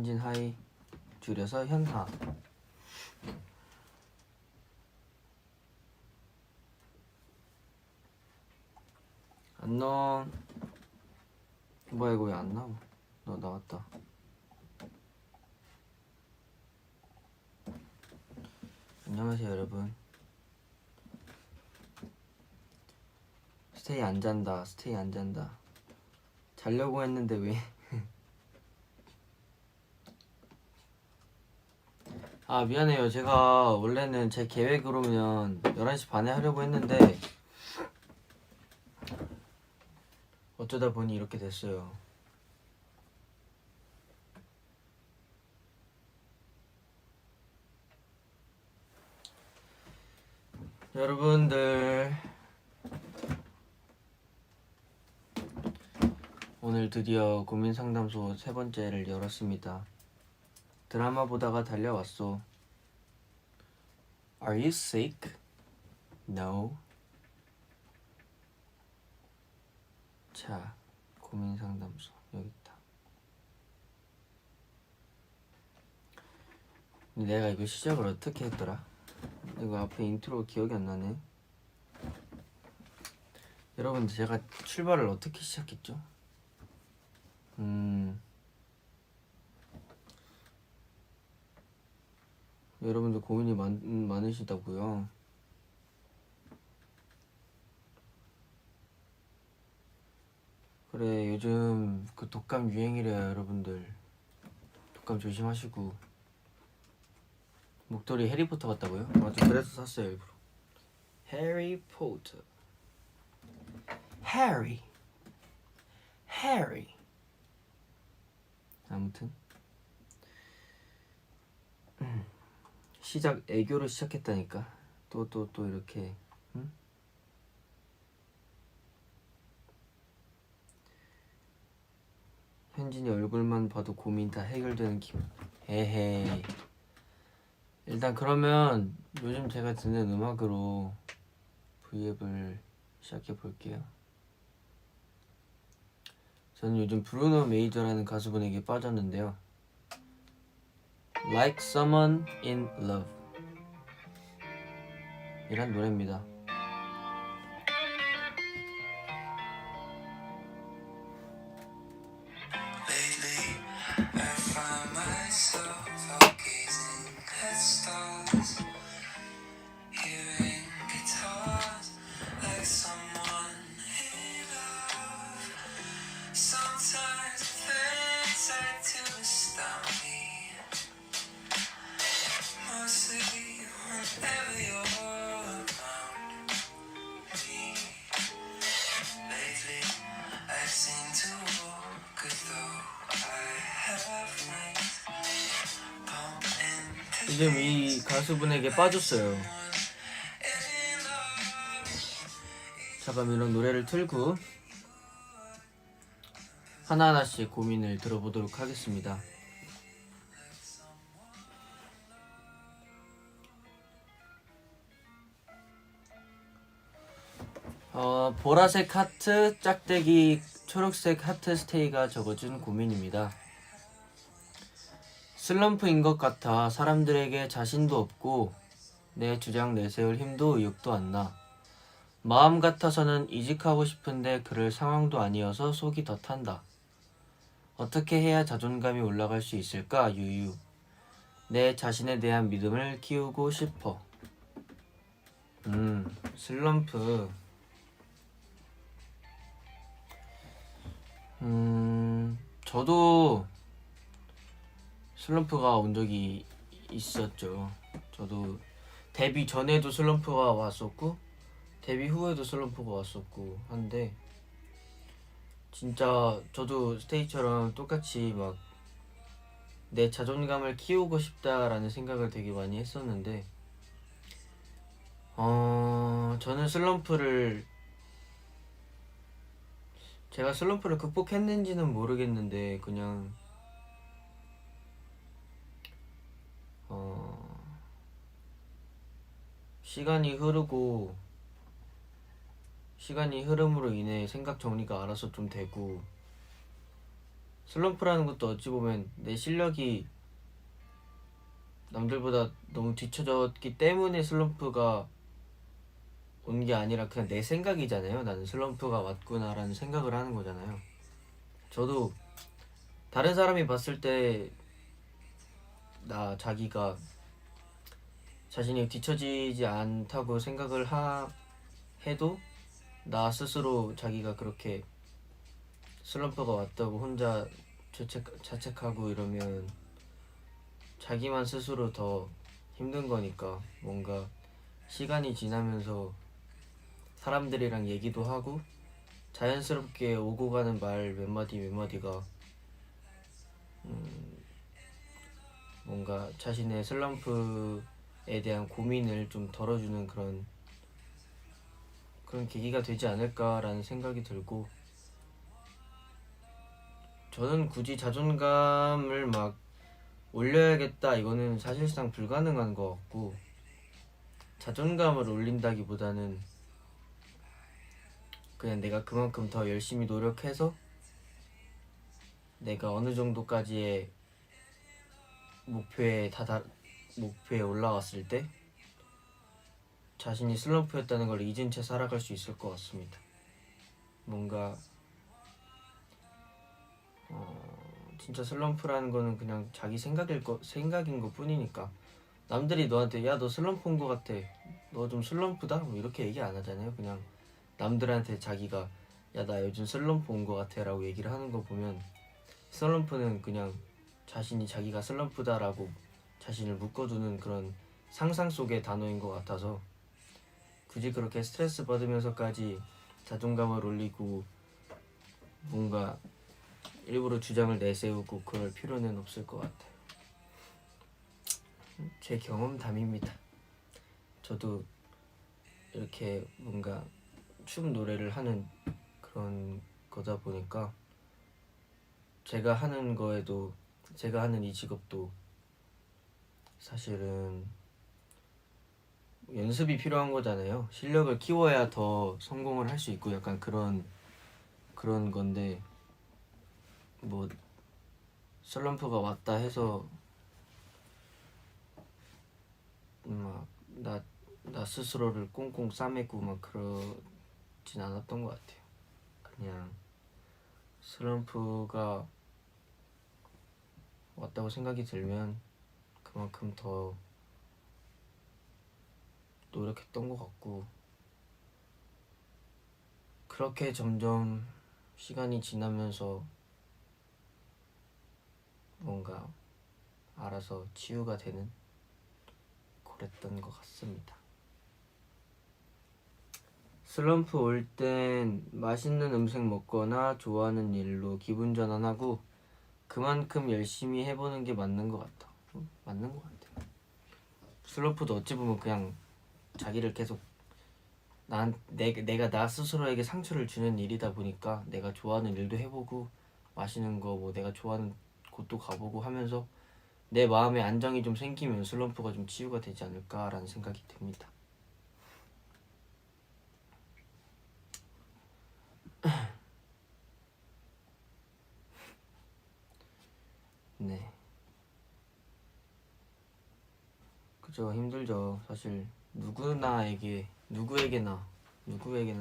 현진 하이, 줄여서 현하. 안녕. 뭐야 이거 왜 안 나와? 너 나왔다. 안녕하세요 여러분. 스테이 안 잔다. 스테이 안 잔다. 자려고 했는데 왜? 아 미안해요. 제가 원래는 제 계획으로면 11시 반에 하려고 했는데 어쩌다 보니 이렇게 됐어요. 여러분들 오늘 드디어 고민상담소 3번째를 열었습니다. 드라마 보다가 달려왔어. Are you sick? No. 자, 고민상담소 여기 있다. 내가 이거 시작을 어떻게 했더라? 이거 앞에 인트로 기억이 안 나네. 여러분들 제가 출발을 어떻게 시작했죠? 여러분들 고민이 많으시다고요. 그래 요즘 그 독감 유행이래요 여러분들. 독감 조심하시고. 목도리 해리포터 같다고요? 맞아 그래서 샀어요 일부러. 해리포터. 해리. 아무튼 시작 애교로 시작했다니까. 또 이렇게 응? 현진이 얼굴만 봐도 고민 다 해결되는 기분. 에헤이. 일단 그러면 요즘 제가 듣는 음악으로 V앱을 시작해 볼게요. 저는 요즘 브루노 메이저라는 가수분에게 빠졌는데요. Like Someone in Love 이란 노래입니다. 요즘 이 가수분에게 빠졌어요. 잠깐 이런 노래를 틀고 하나하나씩 고민을 들어보도록 하겠습니다. 보라색 하트, 짝대기, 초록색 하트 스테이가 적어준 고민입니다. 슬럼프인 것 같아. 사람들에게 자신도 없고 내 주장 내세울 힘도 의욕도 안 나. 마음 같아서는 이직하고 싶은데 그럴 상황도 아니어서 속이 더 탄다. 어떻게 해야 자존감이 올라갈 수 있을까? 유유. 내 자신에 대한 믿음을 키우고 싶어. 슬럼프. 저도 슬럼프가 온 적이 있었죠. 저도 데뷔 전에도 슬럼프가 왔었고 데뷔 후에도 슬럼프가 왔었고 한데 진짜 저도 스테이처럼 똑같이 막 내 자존감을 키우고 싶다라는 생각을 되게 많이 했었는데 저는 제가 슬럼프를 극복했는지는 모르겠는데 그냥 시간이 흐름으로 인해 생각 정리가 알아서 좀 되고 슬럼프라는 것도 어찌 보면 내 실력이 남들보다 너무 뒤쳐졌기 때문에 슬럼프가 온 게 아니라 그냥 내 생각이잖아요. 나는 슬럼프가 왔구나라는 생각을 하는 거잖아요. 저도 다른 사람이 봤을 때 자기가 자신이 뒤처지지 않다고 생각을 해도 나 스스로 자기가 그렇게 슬럼프가 왔다고 혼자 자책하고 이러면 자기만 스스로 더 힘든 거니까, 뭔가 시간이 지나면서 사람들이랑 얘기도 하고 자연스럽게 오고 가는 말 몇 마디 몇 마디가 뭔가 자신의 슬럼프에 대한 고민을 좀 덜어주는 그런 계기가 되지 않을까라는 생각이 들고, 저는 굳이 자존감을 막 올려야겠다 이거는 사실상 불가능한 것 같고, 자존감을 올린다기보다는 그냥 내가 그만큼 더 열심히 노력해서 내가 어느 정도까지의 목표에 올라갔을 때 자신이 슬럼프였다는 걸 잊은 채 살아갈 수 있을 것 같습니다. 뭔가 진짜 슬럼프라는 거는 그냥 자기 생각인 것 뿐이니까, 남들이 너한테 야 너 슬럼프 온 거 같아, 너 좀 슬럼프다 뭐 이렇게 얘기 안 하잖아요. 그냥 남들한테 자기가 야 나 요즘 슬럼프 온 거 같아 라고 얘기를 하는 거 보면, 슬럼프는 그냥 자기가 슬럼프다 라고 자신을 묶어두는 그런 상상 속의 단어인 것 같아서, 굳이 그렇게 스트레스 받으면서까지 자존감을 올리고 뭔가 일부러 주장을 내세우고 그럴 필요는 없을 것 같아요. 제 경험담입니다. 저도 이렇게 뭔가 춤 노래를 하는 그런 거다 보니까 제가 하는 이 직업도 사실은 연습이 필요한 거잖아요. 실력을 키워야 더 성공을 할 수 있고 약간 그런 건데, 뭐 슬럼프가 왔다 해서 막 나 스스로를 꽁꽁 싸매고 막 그러진 않았던 것 같아요. 그냥 슬럼프가 왔다고 생각이 들면 그만큼 더 노력했던 것 같고, 그렇게 점점 시간이 지나면서 뭔가 알아서 치유가 되는 그랬던 것 같습니다. 슬럼프 올 땐 맛있는 음식 먹거나 좋아하는 일로 기분 전환하고 그만큼 열심히 해보는 게 맞는 것 같아. 맞는 것 같아요. 슬럼프도 어찌 보면 그냥 자기를 계속 내가 나 스스로에게 상처를 주는 일이다 보니까, 내가 좋아하는 일도 해보고 맛있는 거 뭐 내가 좋아하는 곳도 가보고 하면서 내 마음에 안정이 좀 생기면 슬럼프가 좀 치유가 되지 않을까라는 생각이 듭니다. 네. 그죠, 힘들죠. 사실 누구에게나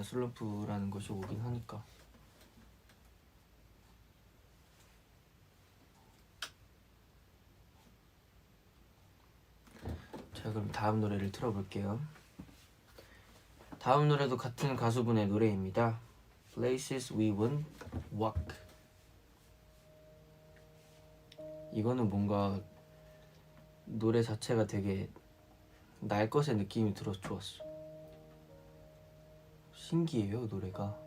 슬럼프라는 것이 오긴 하니까. 자, 그럼 다음 노래를 틀어볼게요. 다음 노래도 같은 가수분의 노래입니다. Places We Won't Walk. 이거는 뭔가 노래 자체가 되게 날 것의 느낌이 들어서 좋았어. 신기해요, 노래가.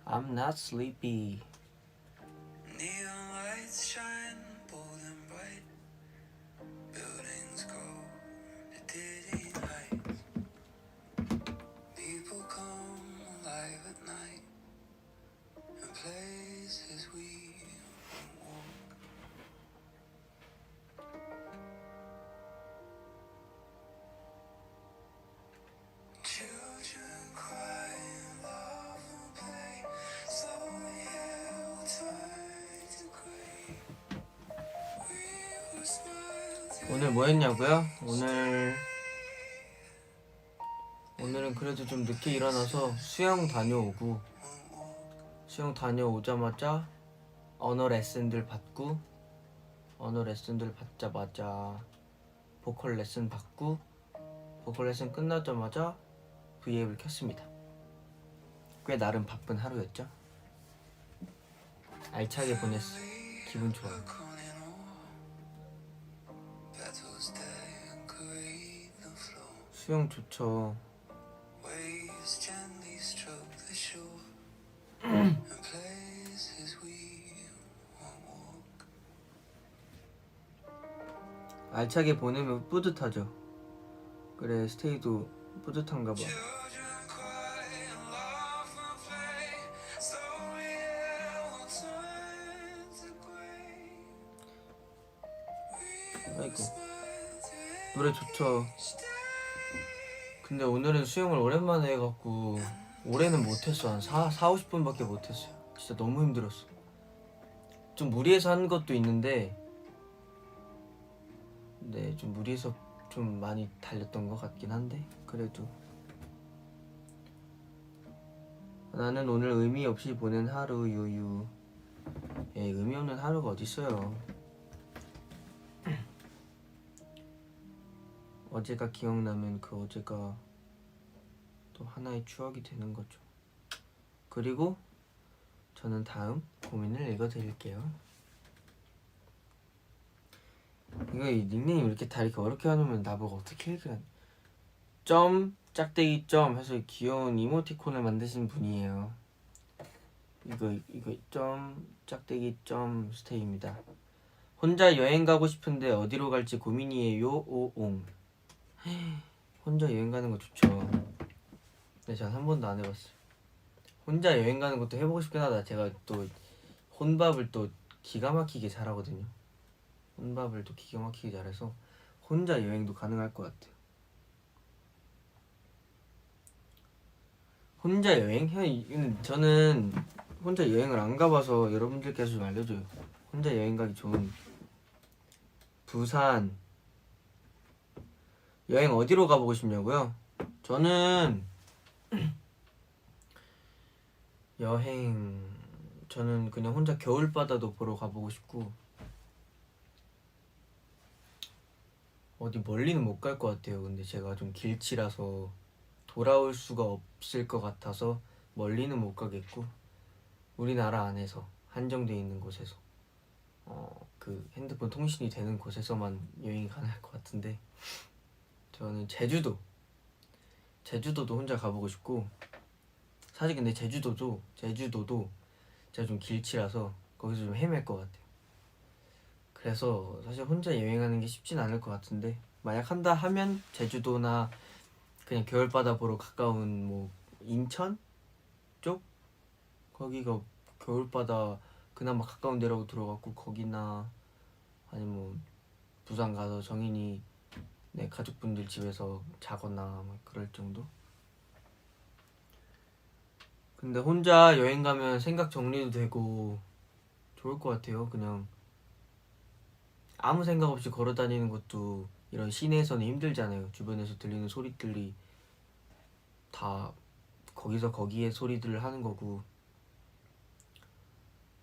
I'm not sleepy. Neon lights shine bold and bright. Buildings go to dizzy heights. People come 오늘 뭐 했냐고요? 오늘은 그래도 좀 늦게 일어나서 수영 다녀오자마자 언어 레슨들 받자마자 보컬 레슨 받고 보컬 레슨 끝나자마자 V앱을 켰습니다. 꽤 나름 바쁜 하루였죠? 알차게 보냈어. 기분 좋아. 수영 좋죠. 알차게 보내면 뿌듯하죠. 그래, 스테이도 뿌듯한가 봐. 아이고, 노래 좋죠. 근데 오늘은 수영을 오랜만에 해갖고 올해는 못했어. 한 50분밖에 못했어요. 진짜 너무 힘들었어. 좀 무리해서 한 것도 있는데 네, 좀 무리해서 좀 많이 달렸던 것 같긴 한데 그래도 나는 오늘 의미 없이 보낸 하루 유유. 의미 없는 하루가 어딨어요. 어제가 기억나면 그 어제가 또 하나의 추억이 되는 거죠. 그리고 저는 다음 고민을 읽어드릴게요. 이거 닉네임 이렇게 다 이렇게 어렵게 해놓으면 나보고 어떻게 읽으라. 점 짝대기 점 해서 귀여운 이모티콘을 만드신 분이에요. 이거 점 짝대기 점 스테이입니다. 혼자 여행 가고 싶은데 어디로 갈지 고민이에요. 오옹. 혼자 여행 가는 거 좋죠. 근데 전 한 번도 안 해봤어요. 혼자 여행 가는 것도 해보고 싶긴 하다. 제가 또 혼밥을 또 기가 막히게 잘하거든요. 혼밥을 또 기가 막히게 잘해서 혼자 여행도 가능할 것 같아요. 혼자 여행? 저는 혼자 여행을 안 가봐서 여러분들께서 좀 알려줘요. 혼자 여행 가기 좋은 부산 여행 어디로 가보고 싶냐고요? 저는 저는 그냥 혼자 겨울바다도 보러 가보고 싶고 어디 멀리는 못 갈 것 같아요. 근데 제가 좀 길치라서 돌아올 수가 없을 것 같아서 멀리는 못 가겠고 우리나라 안에서 한정되어 있는 곳에서 그 핸드폰 통신이 되는 곳에서만 여행이 가능할 것 같은데 저는 제주도도 혼자 가보고 싶고 사실 근데 제주도도 제가 좀 길치라서 거기서 좀 헤맬 것 같아요. 그래서 사실 혼자 여행하는 게 쉽진 않을 것 같은데 만약 한다 하면 제주도나 그냥 겨울바다 보러 가까운 뭐 인천 쪽 거기가 겨울바다 그나마 가까운 데라고 들어갔고 거기나 아니면 뭐 부산 가서 정인이 내 가족분들 집에서 자거나 뭐 그럴 정도. 근데 혼자 여행 가면 생각 정리도 되고 좋을 것 같아요. 그냥 아무 생각 없이 걸어 다니는 것도 이런 시내에서는 힘들잖아요. 주변에서 들리는 소리들이 다 거기서 거기에 소리들을 하는 거고.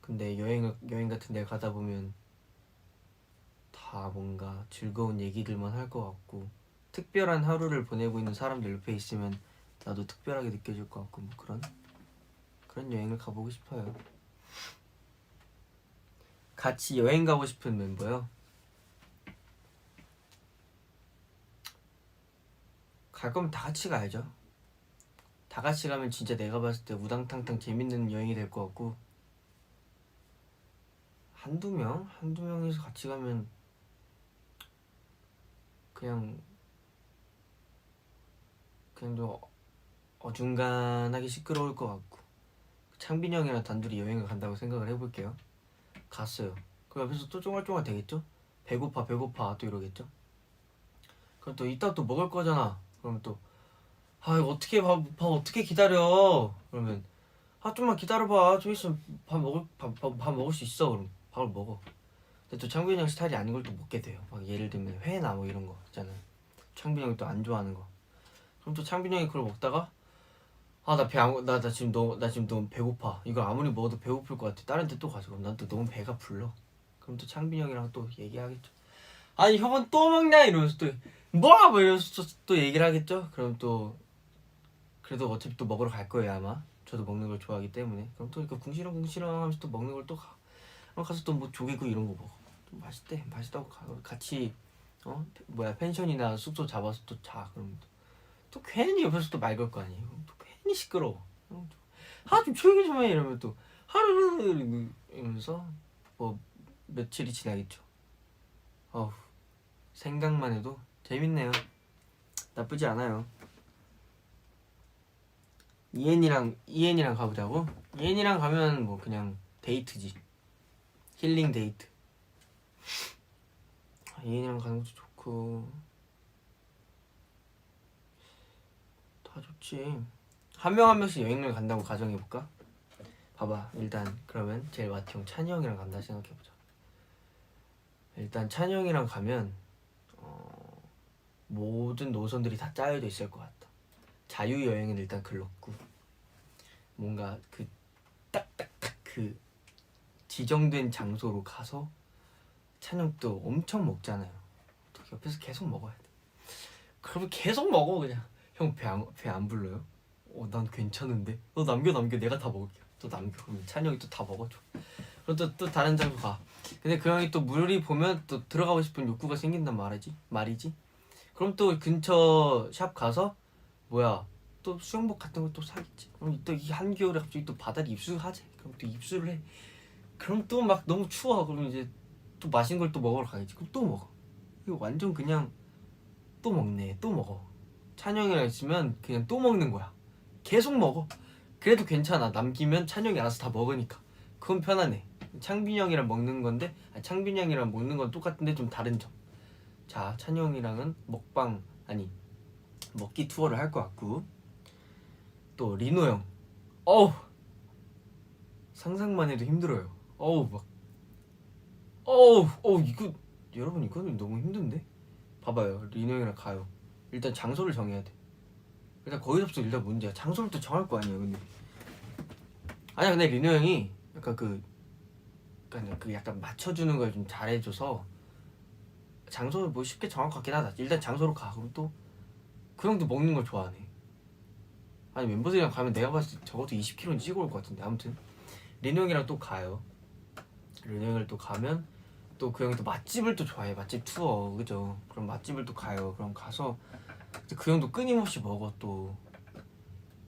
근데 여행 같은 데 가다 보면 다 뭔가 즐거운 얘기들만 할 것 같고 특별한 하루를 보내고 있는 사람들 옆에 있으면 나도 특별하게 느껴질 것 같고 뭐 그런 여행을 가보고 싶어요. 같이 여행 가고 싶은 멤버요? 갈 거면 다 같이 가야죠. 다 같이 가면 진짜 내가 봤을 때 우당탕탕 재밌는 여행이 될 것 같고 한두 명이서 같이 가면 그냥 좀 어중간하게 시끄러울 것 같고 창빈이 형이랑 단둘이 여행을 간다고 생각을 해볼게요. 갔어요. 그 옆에서 또 쫑알쫑알 되겠죠? 배고파 또 이러겠죠? 그럼 또 이따 또 먹을 거잖아. 그러면 또 이거 어떻게 밥 어떻게 기다려? 그러면 좀만 기다려봐. 좀 있으면 밥 먹을 수 있어. 그럼 밥을 먹어. 근데 또 창빈이 형 스타일이 아닌 걸 또 먹게 돼요. 막 예를 들면 회나 뭐 이런 거 있잖아요. 창빈이 형이 또 안 좋아하는 거. 그럼 또 창빈이 형이 그걸 먹다가 나 지금 너무 배고파. 이걸 아무리 먹어도 배고플 것 같아. 다른 데 또 가서 그럼 난 또 너무 배가 불러. 그럼 또 창빈이 형이랑 또 얘기하겠죠. 아니 형은 또 먹냐 이러면서 또 뭐 이러면서 또 얘기를 하겠죠. 그럼 또 그래도 어차피 또 먹으러 갈 거예요 아마. 저도 먹는 걸 좋아하기 때문에. 그럼 또 이렇게 궁시렁궁시렁 하면서 또 먹는 걸 또 가서 또 뭐 조개구이 이런 거 먹어. 좀 맛있다고 같이 펜션이나 숙소 잡아서 또 자. 그럼 또 괜히 옆에서 또 말 걸 거 아니에요. 또 괜히 시끄러워. 좀 조용히 좀 해 이러면 또 하루 이러면서 뭐 며칠이 지나겠죠. 어우, 생각만 해도 재밌네요. 나쁘지 않아요. 이엔이랑 가보자고? 이엔이랑 가면 뭐 그냥 데이트지. 힐링 데이트. 이엔이랑 가는 것도 좋고 다 좋지. 한 명 한 명씩 여행을 간다고 가정해볼까? 봐봐, 일단 그러면 제일 맏형 찬이 형이랑 간다 생각해보자. 일단 찬이 형이랑 가면 모든 노선들이 다 짜여져 있을 것 같다. 자유여행은 일단 글렀고 뭔가 그 딱딱딱 그 지정된 장소로 가서 찬이 형도 엄청 먹잖아요. 옆에서 계속 먹어야 돼. 그러면 계속 먹어 그냥. 형 배 안 불러요? 난 괜찮은데. 너 남겨 내가 다 먹을게. 또 남겨. 그럼 찬이 형이 또 다 먹어줘. 그럼 또 다른 장소 가. 근데 그 형이 또 물이 보면 또 들어가고 싶은 욕구가 생긴단 말이지. 그럼 또 근처 샵 가서 또 수영복 같은 거 또 사겠지. 그럼 또 이 한겨울에 갑자기 또 바다를 입수하지. 그럼 또 입수를 해. 그럼 또 막 너무 추워. 그럼 이제 또 맛있는 걸 또 먹으러 가야지. 그럼 또 먹어. 이거 완전 그냥 또 먹네. 또 먹어. 찬영이랑 있으면 그냥 또 먹는 거야. 계속 먹어. 그래도 괜찮아. 남기면 찬영이 알아서 다 먹으니까. 그건 편하네. 창빈이 형이랑 먹는 건데 창빈이 형이랑 먹는 건 똑같은데 좀 다른 점. 자, 찬이 형이랑은 먹기 투어를 할 것 같고, 또 리노 형. 상상만 해도 힘들어요. 이거 여러분 이거는 너무 힘든데? 봐봐요. 리노 형이랑 가요. 일단 장소를 정해야 돼. 일단 거기서부터 일단 문제야. 장소를 또 정할 거 아니에요. 근데 리노 형이 약간 약간 맞춰주는 걸 좀 잘해줘서 장소를 뭐 쉽게 정할 것 같긴 하다. 일단 장소로 가. 그럼 또 그 형도 먹는 걸 좋아하네. 멤버들이랑 가면 내가 봤을 때 적어도 20kg는 찍어 올 것 같은데. 아무튼 리노 형이랑 또 가요. 리노 형을 또 가면 또 그 형이 또 맛집을 또 좋아해. 맛집 투어, 그죠? 그럼 맛집을 또 가요. 그럼 가서 그 형도 끊임없이 먹어. 또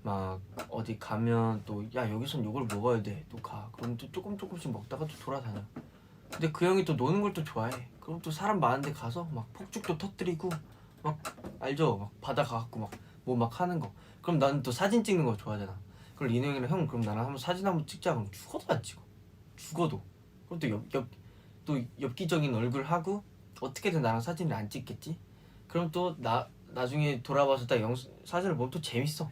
막 어디 가면 또 여기선 요걸 먹어야 돼. 또 가. 그럼 또 조금씩 먹다가 또 돌아다녀. 근데 그 형이 또 노는 걸 또 좋아해. 그럼 또 사람 많은 데 가서 막 폭죽도 터뜨리고 막 알죠? 막 바다 가갖고 막 뭐 막 하는 거. 그럼 나는 또 사진 찍는 거 좋아하잖아. 그럼 리노 형이랑 형 그럼 나랑 한번 사진 한번 찍자. 그럼 죽어도 안 찍어. 죽어도. 그럼 또 엽기적인 얼굴 하고 어떻게든 나랑 사진을 안 찍겠지? 그럼 또 나중에 돌아와서 딱 사진을 보면 또 재밌어.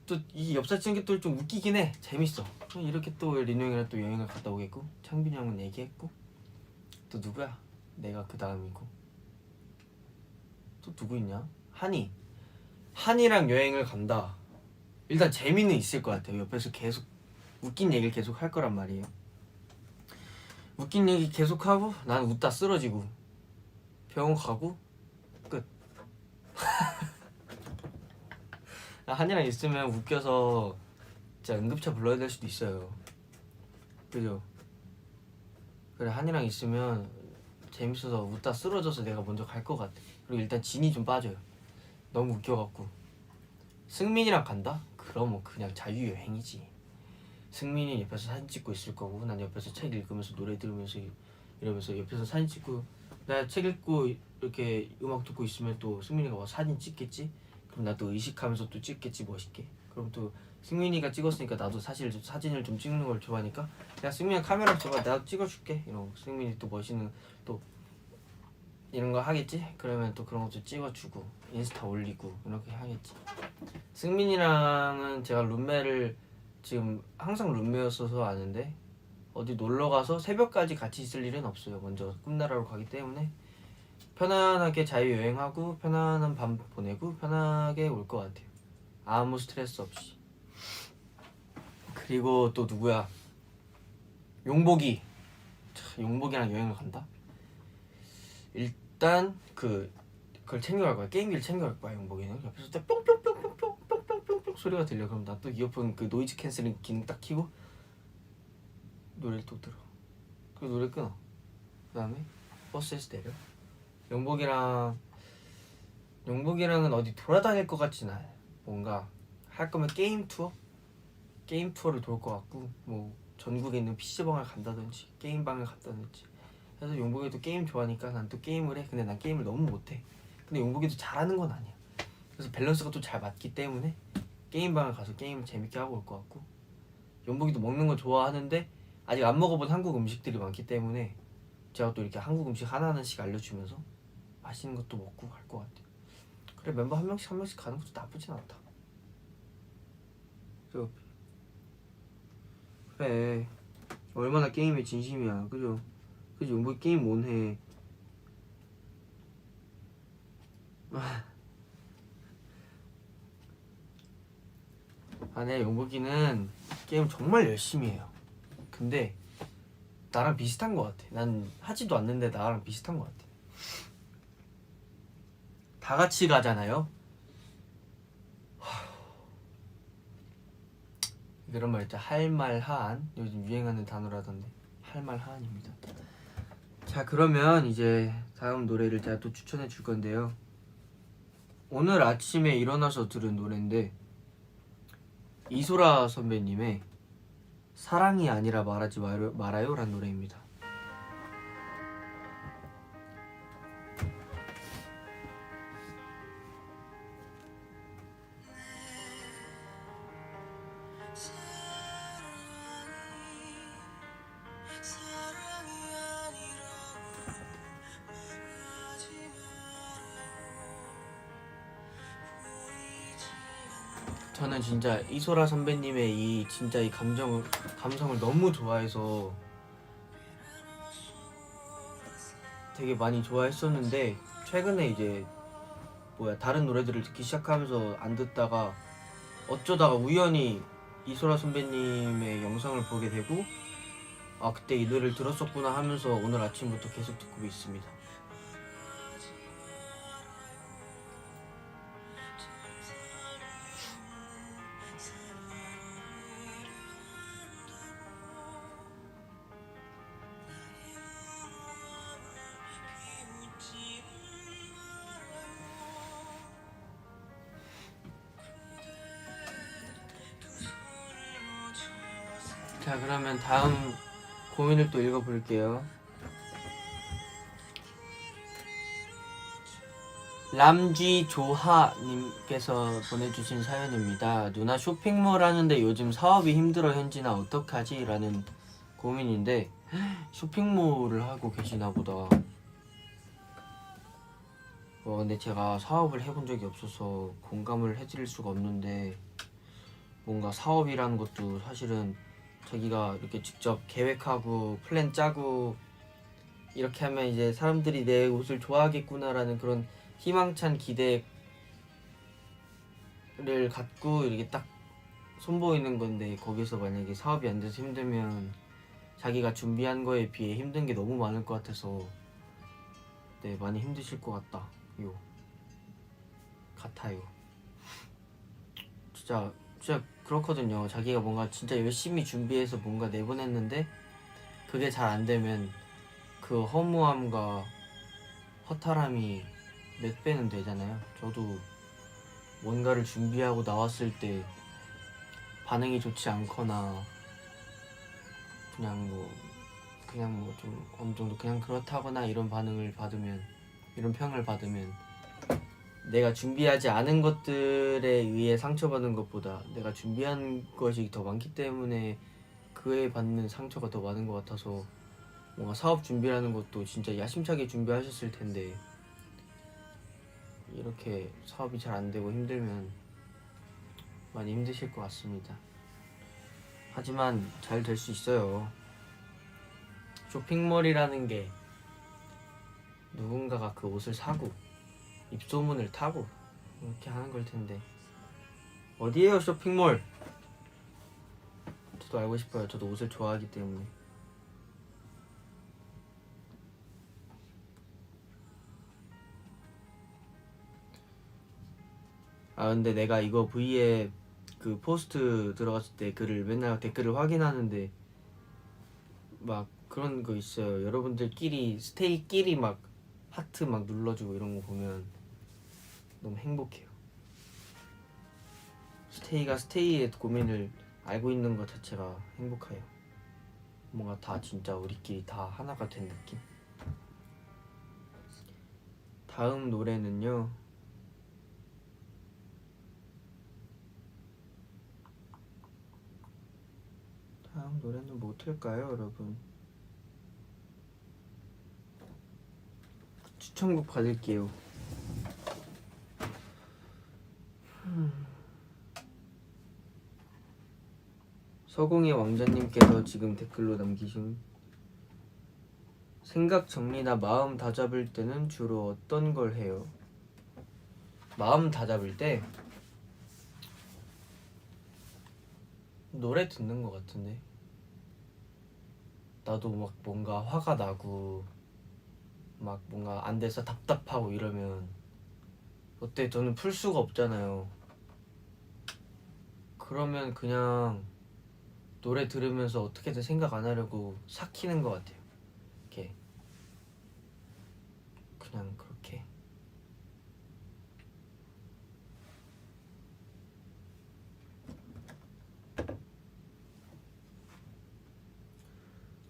또 이 엽사 찍는 게 또 좀 웃기긴 해. 재밌어. 이렇게 또 리노 형이랑 또 여행을 갔다 오겠고, 창빈이 형은 얘기했고, 또 누구야? 내가 그 다음이고, 또 누구 있냐? 한이랑 여행을 간다. 일단 재미는 있을 것 같아요. 옆에서 계속 웃긴 얘기를 계속 할 거란 말이에요. 웃긴 얘기 계속 하고 난 웃다 쓰러지고 병원 가고 끝. 한이랑 있으면 웃겨서 진짜 응급차 불러야 될 수도 있어요. 그죠? 그래, 한이랑 있으면 재밌어서 웃다 쓰러져서 내가 먼저 갈 것 같아. 그리고 일단 진이 좀 빠져요. 너무 웃겨갖고. 승민이랑 간다? 그럼 그냥 자유여행이지. 승민이 옆에서 사진 찍고 있을 거고, 난 옆에서 책 읽으면서 노래 들으면서 이러면서 옆에서 사진 찍고, 내가 책 읽고 이렇게 음악 듣고 있으면 또 승민이가 와서 사진 찍겠지? 그럼 나도 의식하면서 또 찍겠지, 멋있게. 그럼 또 승민이가 찍었으니까 나도 사실 사진을 좀 찍는 걸 좋아하니까, 야 승민아 카메라 줘봐, 내가 찍어줄게 이러고 승민이 또 멋있는 또 이런 거 하겠지? 그러면 또 그런 것도 찍어주고 인스타 올리고 이렇게 하겠지. 승민이랑은 제가 룸메를 지금 항상 룸메였어서 아는데, 어디 놀러 가서 새벽까지 같이 있을 일은 없어요. 먼저 꿈나라로 가기 때문에 편안하게 자유여행하고 편안한 밤 보내고 편하게 올 것 같아요. 아무 스트레스 없이. 그리고 또 누구야? 용복이. 용복이랑 여행을 간다? 일단 그걸 챙겨갈 거야. 게임기를 챙겨갈 거야. 용복이는 옆에서 딱 뿅뿅뿅뿅뿅뿅뿅뿅 소리가 들려. 그럼 나 또 이어폰 그 노이즈 캔슬링 기능 딱 켜고 노래를 또 들어. 그 노래 끊어. 그 다음에 버스에서 내려. 용복이랑은 어디 돌아다닐 것 같진 않아요. 뭔가 할 거면 게임 투어를 돌 것 같고, 뭐 전국에 있는 PC방을 간다든지 게임방을 갔다든지 해서. 용복이도 게임 좋아하니까 난 또 게임을 해. 근데 난 게임을 너무 못해. 근데 용복이도 잘하는 건 아니야. 그래서 밸런스가 또 잘 맞기 때문에 게임방을 가서 게임을 재밌게 하고 올 것 같고, 용복이도 먹는 거 좋아하는데 아직 안 먹어본 한국 음식들이 많기 때문에 제가 또 이렇게 한국 음식 하나하나씩 알려주면서 맛있는 것도 먹고 갈 것 같아요. 그래, 멤버 한 명씩 가는 것도 나쁘진 않다. 그래, 얼마나 게임에 진심이야. 그죠? 그지? 용복이 게임 못해. 네, 용복이는 게임 정말 열심히 해요. 근데 나랑 비슷한 것 같아. 난 하지도 않는데 나랑 비슷한 것 같아. 다 같이 가잖아요. 그런 말 있죠. 할말하한. 요즘 유행하는 단어라던데. 할말하한입니다. 자, 그러면 이제 다음 노래를 제가 또 추천해 줄 건데요. 오늘 아침에 일어나서 들은 노래인데, 이소라 선배님의 사랑이 아니라 말하지 말아요 라는 노래입니다. 저는 진짜 이소라 선배님의 이 감성을 너무 좋아해서 되게 많이 좋아했었는데, 최근에 이제 다른 노래들을 듣기 시작하면서 안 듣다가 어쩌다가 우연히 이소라 선배님의 영상을 보게 되고, 아, 그때 이 노래를 들었었구나 하면서 오늘 아침부터 계속 듣고 있습니다. 자, 그러면 다음 고민을 또 읽어볼게요. 람쥐조하님께서 보내주신 사연입니다. 누나 쇼핑몰 하는데 요즘 사업이 힘들어 현진아 어떡하지? 라는 고민인데, 쇼핑몰을 하고 계시나 보다. 근데 제가 사업을 해본 적이 없어서 공감을 해드릴 수가 없는데, 뭔가 사업이라는 것도 사실은 자기가 이렇게 직접 계획하고 플랜 짜고 이렇게 하면 이제 사람들이 내 옷을 좋아하겠구나라는 그런 희망찬 기대를 갖고 이렇게 딱 손보이는 건데, 거기서 만약에 사업이 안 돼서 힘들면 자기가 준비한 거에 비해 힘든 게 너무 많을 것 같아서, 네, 많이 힘드실 것 같아요. 진짜 그렇거든요. 자기가 뭔가 진짜 열심히 준비해서 뭔가 내보냈는데 그게 잘 안 되면 그 허무함과 허탈함이 몇 배는 되잖아요. 저도 뭔가를 준비하고 나왔을 때 반응이 좋지 않거나 그냥 뭐 좀 어느 정도 그냥 그렇다거나 이런 평을 받으면 내가 준비하지 않은 것들에 의해 상처받는 것보다 내가 준비한 것이 더 많기 때문에 그에 받는 상처가 더 많은 것 같아서, 뭔가 사업 준비라는 것도 진짜 야심차게 준비하셨을 텐데 이렇게 사업이 잘 안 되고 힘들면 많이 힘드실 것 같습니다. 하지만 잘 될 수 있어요. 쇼핑몰이라는 게 누군가가 그 옷을 사고 입소문을 타고 이렇게 하는 걸 텐데 어디에요 쇼핑몰? 저도 알고 싶어요. 저도 옷을 좋아하기 때문에. 아 근데 내가 이거 V에 그 포스트 들어갔을 때 글을 맨날 댓글을 확인하는데 막 그런 거 있어요. 여러분들끼리 스테이끼리 막 하트 막 눌러주고 이런 거 보면 너무 행복해요. 스테이가 스테이의 고민을 알고 있는 것 자체가 행복해요. 뭔가 다 진짜 우리끼리 다 하나가 된 느낌. 다음 노래는요. 다음 노래는 뭐 틀까요, 여러분? 추천곡 받을게요. 서공의 왕자님께서 지금 댓글로 남기신 생각 정리나 마음 다잡을 때는 주로 어떤 걸 해요? 마음 다잡을 때 노래 듣는 것 같은데 나도 막 뭔가 화가 나고 막 뭔가 안 돼서 답답하고 이러면 어때 저는 풀 수가 없잖아요. 그러면 그냥 노래 들으면서 어떻게든 생각 안 하려고 삭히는 것 같아요. 이렇게 그냥 그렇게.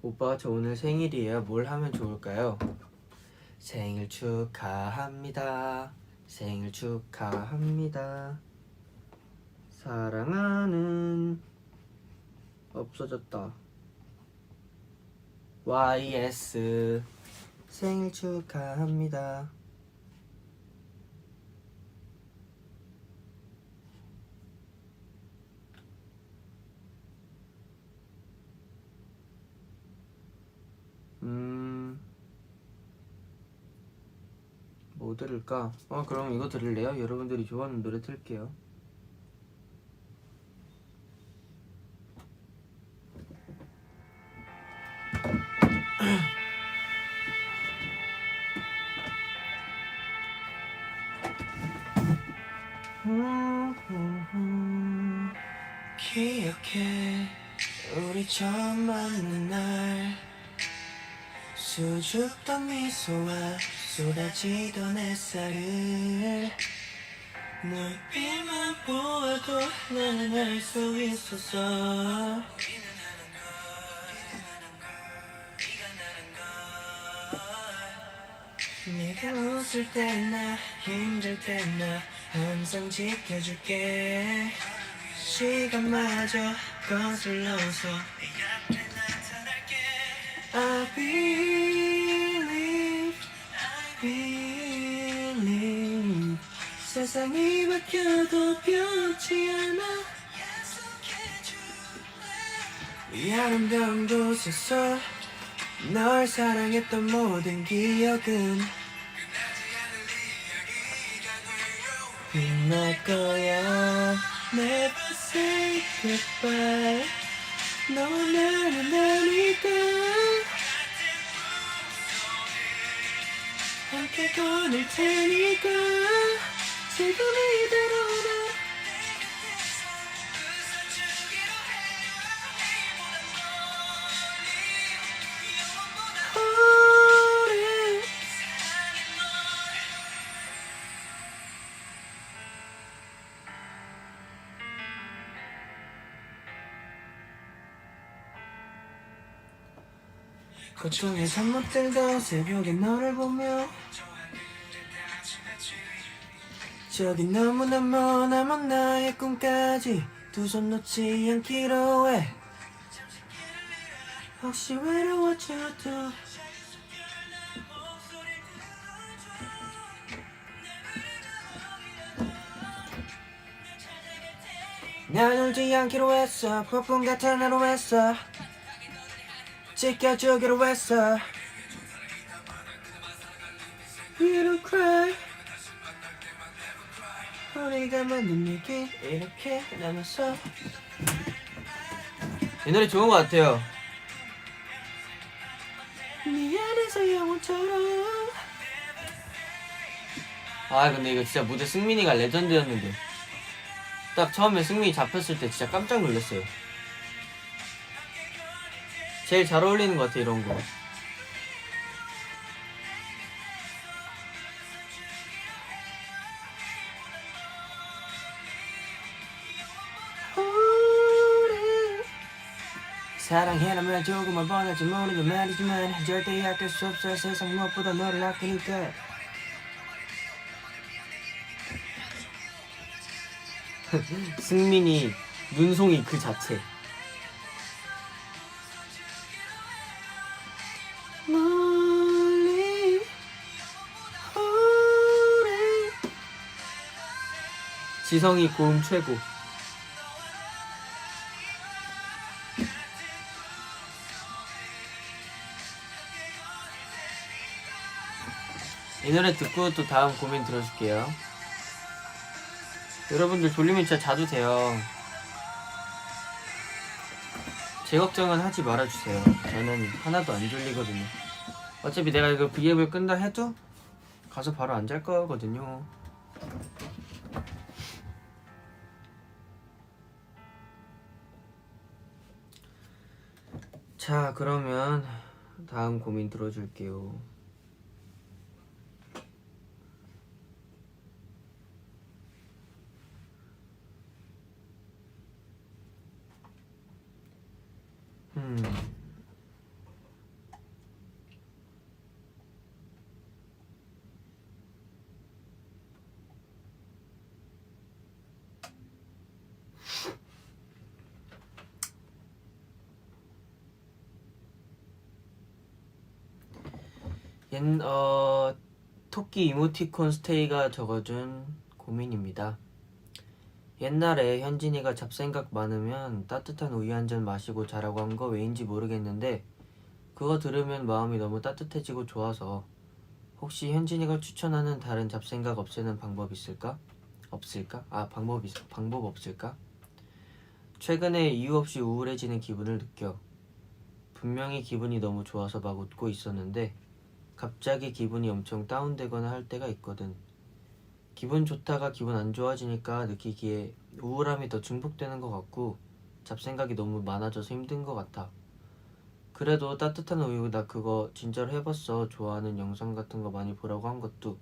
오빠 저 오늘 생일이에요. 뭘 하면 좋을까요? 생일 축하합니다. 생일 축하합니다. 사랑하는 없어졌다. YS 생일 축하합니다. 뭐 들을까? 그럼 이거 들을래요? 여러분들이 좋아하는 노래 틀게요. 기억해 우리 처음 만난 날 수줍던 미소와 쏟아지던 햇살을 눈빛만 보아도 나는 알 수 있었어. 네가 웃을 때나 힘들 때나 항상 지켜줄게. 시간마저 거슬러서 내 앞에 나타날게. I believe 세상이 바뀌어도 변치 않아. 이 아름다운 곳에서 널 사랑했던 모든 기억은 빛날 거야. Never say goodbye. 너와 나는 아니까 함께 걸을 테니까 지금 이대로는 걱정에 잠 못 들던 새벽에 너를 보며 저기 너무나 머나먼 나의 꿈까지 두 손 놓지 않기로 해. 혹시 외로워져도 난 울지 않기로 했어. 폭풍 같은 하루 했어. 지켜주기로 했어. You don't cry. 우리가 만든 얘기 이렇게 남았어. 이 노래 좋은 것 같아요. 미안해서 영원처럼. 아 근데 이거 진짜 무대 승민이가 레전드였는데 딱 처음에 승민이 잡혔을 때 진짜 깜짝 놀랐어요. 제일 잘 어울리는 것 같아 이런 거. 사랑해라면 조금만 번할지 모르는 말이지만 절대 약할 수 없어. 세상 무엇보다 너를 아끼니까. 승민이 눈송이 그 자체. 멀리 오래. 지성이 고음 최고. 이 노래 듣고 또 다음 고민 들어줄게요. 여러분들 졸리면 진짜 자도 돼요. 제 걱정은 하지 말아주세요. 저는 하나도 안 졸리거든요. 어차피 내가 이거 V앱을 끈다 해도 가서 바로 안 잘 거거든요. 자, 그러면 다음 고민 들어줄게요. 토끼 이모티콘 스테이가 적어준 고민입니다. 옛날에 현진이가 잡생각 많으면 따뜻한 우유 한 잔 마시고 자라고 한 거 왜인지 모르겠는데 그거 들으면 마음이 너무 따뜻해지고 좋아서 혹시 현진이가 추천하는 다른 잡생각 없애는 방법 있을까? 없을까? 방법 없을까? 최근에 이유 없이 우울해지는 기분을 느껴. 분명히 기분이 너무 좋아서 막 웃고 있었는데 갑자기 기분이 엄청 다운되거나 할 때가 있거든. 기분 좋다가 기분 안 좋아지니까 느끼기에 우울함이 더 증폭되는 것 같고 잡생각이 너무 많아져서 힘든 것 같아. 그래도 따뜻한 우유 나 그거 진짜로 해봤어. 좋아하는 영상 같은 거 많이 보라고 한 것도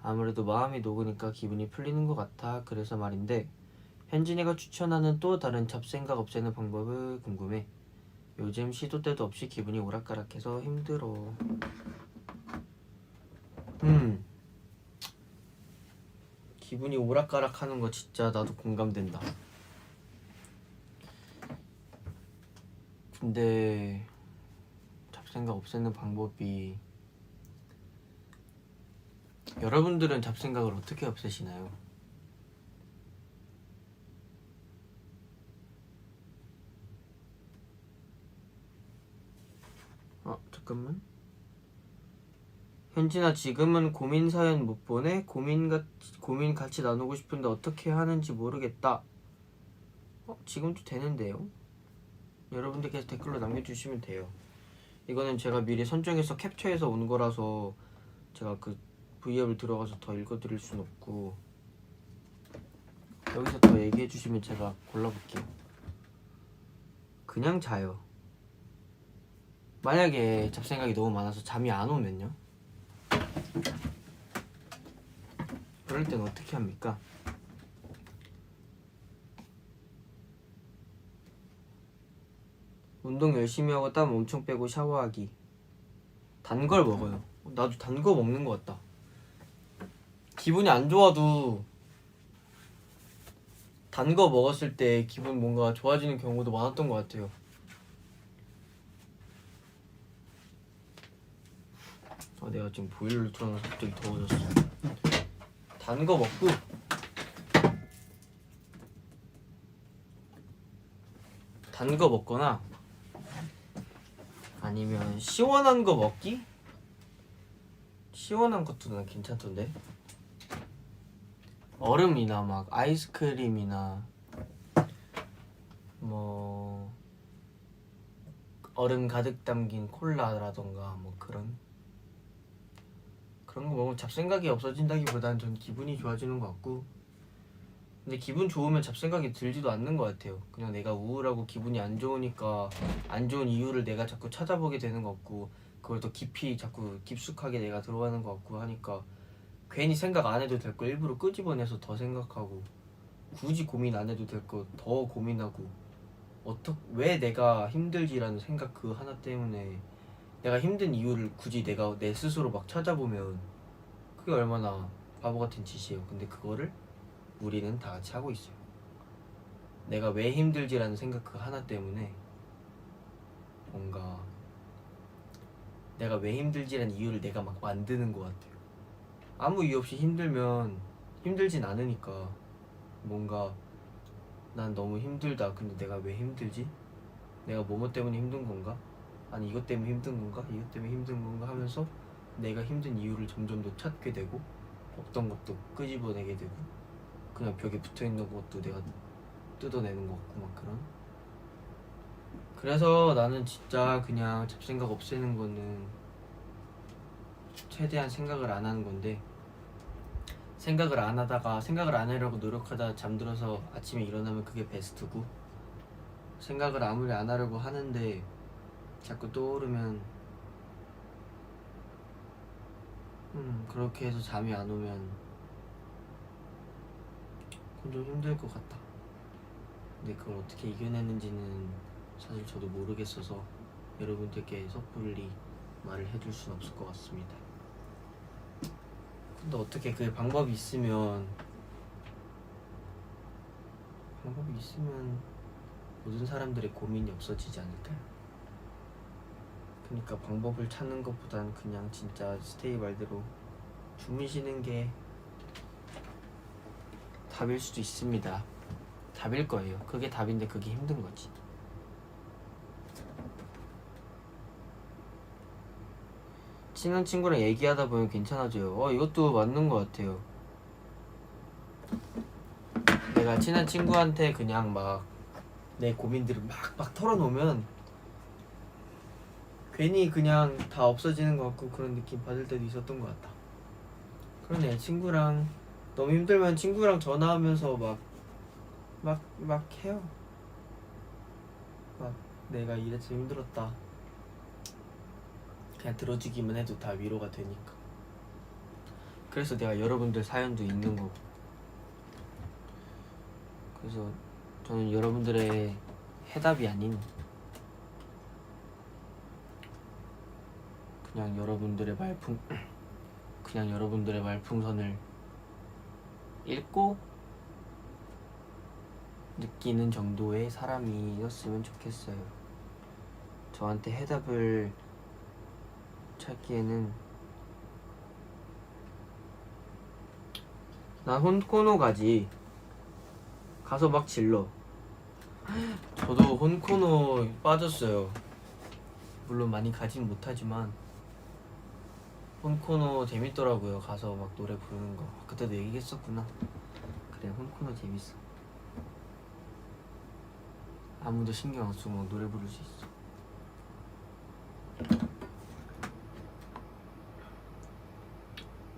아무래도 마음이 녹으니까 기분이 풀리는 것 같아. 그래서 말인데 현진이가 추천하는 또 다른 잡생각 없애는 방법을 궁금해. 요즘 시도 때도 없이 기분이 오락가락해서 힘들어. 기분이 오락가락하는 거 진짜 나도 공감된다. 근데 잡생각 없애는 방법이 여러분들은 잡생각을 어떻게 없애시나요? 잠깐만. 현진아 지금은 고민 사연 못 보내? 고민 같이 나누고 싶은데 어떻게 하는지 모르겠다. 지금도 되는데요? 여러분들께서 댓글로 남겨주시면 돼요. 이거는 제가 미리 선정해서 캡처해서 온 거라서 제가 그 V앱을 들어가서 더 읽어드릴 순 없고 여기서 더 얘기해주시면 제가 골라볼게요. 그냥 자요. 만약에 잡생각이 너무 많아서 잠이 안 오면요? 그럴 땐 어떻게 합니까? 운동 열심히 하고 땀 엄청 빼고 샤워하기. 단 걸 먹어요. 나도 단 거 먹는 것 같다. 기분이 안 좋아도 단 거 먹었을 때 기분 뭔가 좋아지는 경우도 많았던 것 같아요. 내가 지금 보일러를 틀어놔서 갑자기 더워졌어. 단 거 먹고 단 거 먹거나 아니면 시원한 거 먹기? 시원한 것도 난 괜찮던데. 얼음이나 막 아이스크림이나 뭐 얼음 가득 담긴 콜라라던가 뭐 그런 거 먹으면 잡생각이 없어진다기보다는 전 기분이 좋아지는 것 같고, 근데 기분 좋으면 잡생각이 들지도 않는 것 같아요. 그냥 내가 우울하고 기분이 안 좋으니까 안 좋은 이유를 내가 자꾸 찾아보게 되는 것 같고, 그걸 더 깊이 자꾸 깊숙하게 내가 들어가는 것 같고 하니까 괜히 생각 안 해도 될 거 일부러 끄집어내서 더 생각하고, 굳이 고민 안 해도 될 거 더 고민하고, 왜 내가 힘들지라는 생각 그 하나 때문에 내가 힘든 이유를 굳이 내가 내 스스로 막 찾아보면 그게 얼마나 바보 같은 짓이에요. 근데 그거를 우리는 다 같이 하고 있어요. 내가 왜 힘들지라는 생각 그 하나 때문에 뭔가 내가 왜 힘들지라는 이유를 내가 막 만드는 것 같아요. 아무 이유 없이 힘들면 힘들진 않으니까 뭔가 난 너무 힘들다. 근데 내가 왜 힘들지? 내가 뭐뭐 때문에 힘든 건가? 아니 이것 때문에 힘든 건가? 이것 때문에 힘든 건가? 하면서 내가 힘든 이유를 점점 더 찾게 되고, 없던 것도 끄집어내게 되고, 그냥 벽에 붙어있는 것도 내가 뜯어내는 것 같고 막 그런. 그래서 나는 진짜 그냥 잡생각 없애는 거는 최대한 생각을 안 하는 건데, 생각을 안 하다가 생각을 안 하려고 노력하다 잠들어서 아침에 일어나면 그게 베스트고, 생각을 아무리 안 하려고 하는데 자꾸 떠오르면 그렇게 해서 잠이 안 오면 그건 좀 힘들 것 같다. 근데 그걸 어떻게 이겨내는지는 사실 저도 모르겠어서 여러분들께 섣불리 말을 해줄 순 없을 것 같습니다. 근데 어떻게 그 방법이 있으면 모든 사람들의 고민이 없어지지 않을까요? 그러니까 방법을 찾는 것보단 그냥 진짜 스테이 말대로 주무시는 게 답일 수도 있습니다. 답일 거예요. 그게 답인데 그게 힘든 거지. 친한 친구랑 얘기하다 보면 괜찮아져요. 이것도 맞는 것 같아요. 내가 친한 친구한테 그냥 막 내 고민들을 막 털어놓으면 괜히 그냥 다 없어지는 것 같고 그런 느낌 받을 때도 있었던 것 같다. 그러네. 친구랑 너무 힘들면 친구랑 전화하면서 막 해요. 막 내가 이래서 힘들었다. 그냥 들어주기만 해도 다 위로가 되니까. 그래서 내가 여러분들 사연도 읽는 거고. 그래서 저는 여러분들의 해답이 아닌 그냥 여러분들의 말풍선을 읽고 느끼는 정도의 사람이었으면 좋겠어요. 저한테 해답을 찾기에는 난 혼코노 가지. 가서 막 질러. 저도 혼코노 빠졌어요. 물론 많이 가진 못하지만 혼코노 재밌더라고요. 가서 막 노래 부르는 거. 그때도 얘기했었구나. 그래, 혼코노 재밌어. 아무도 신경 안 쓰고 막 노래 부를 수 있어.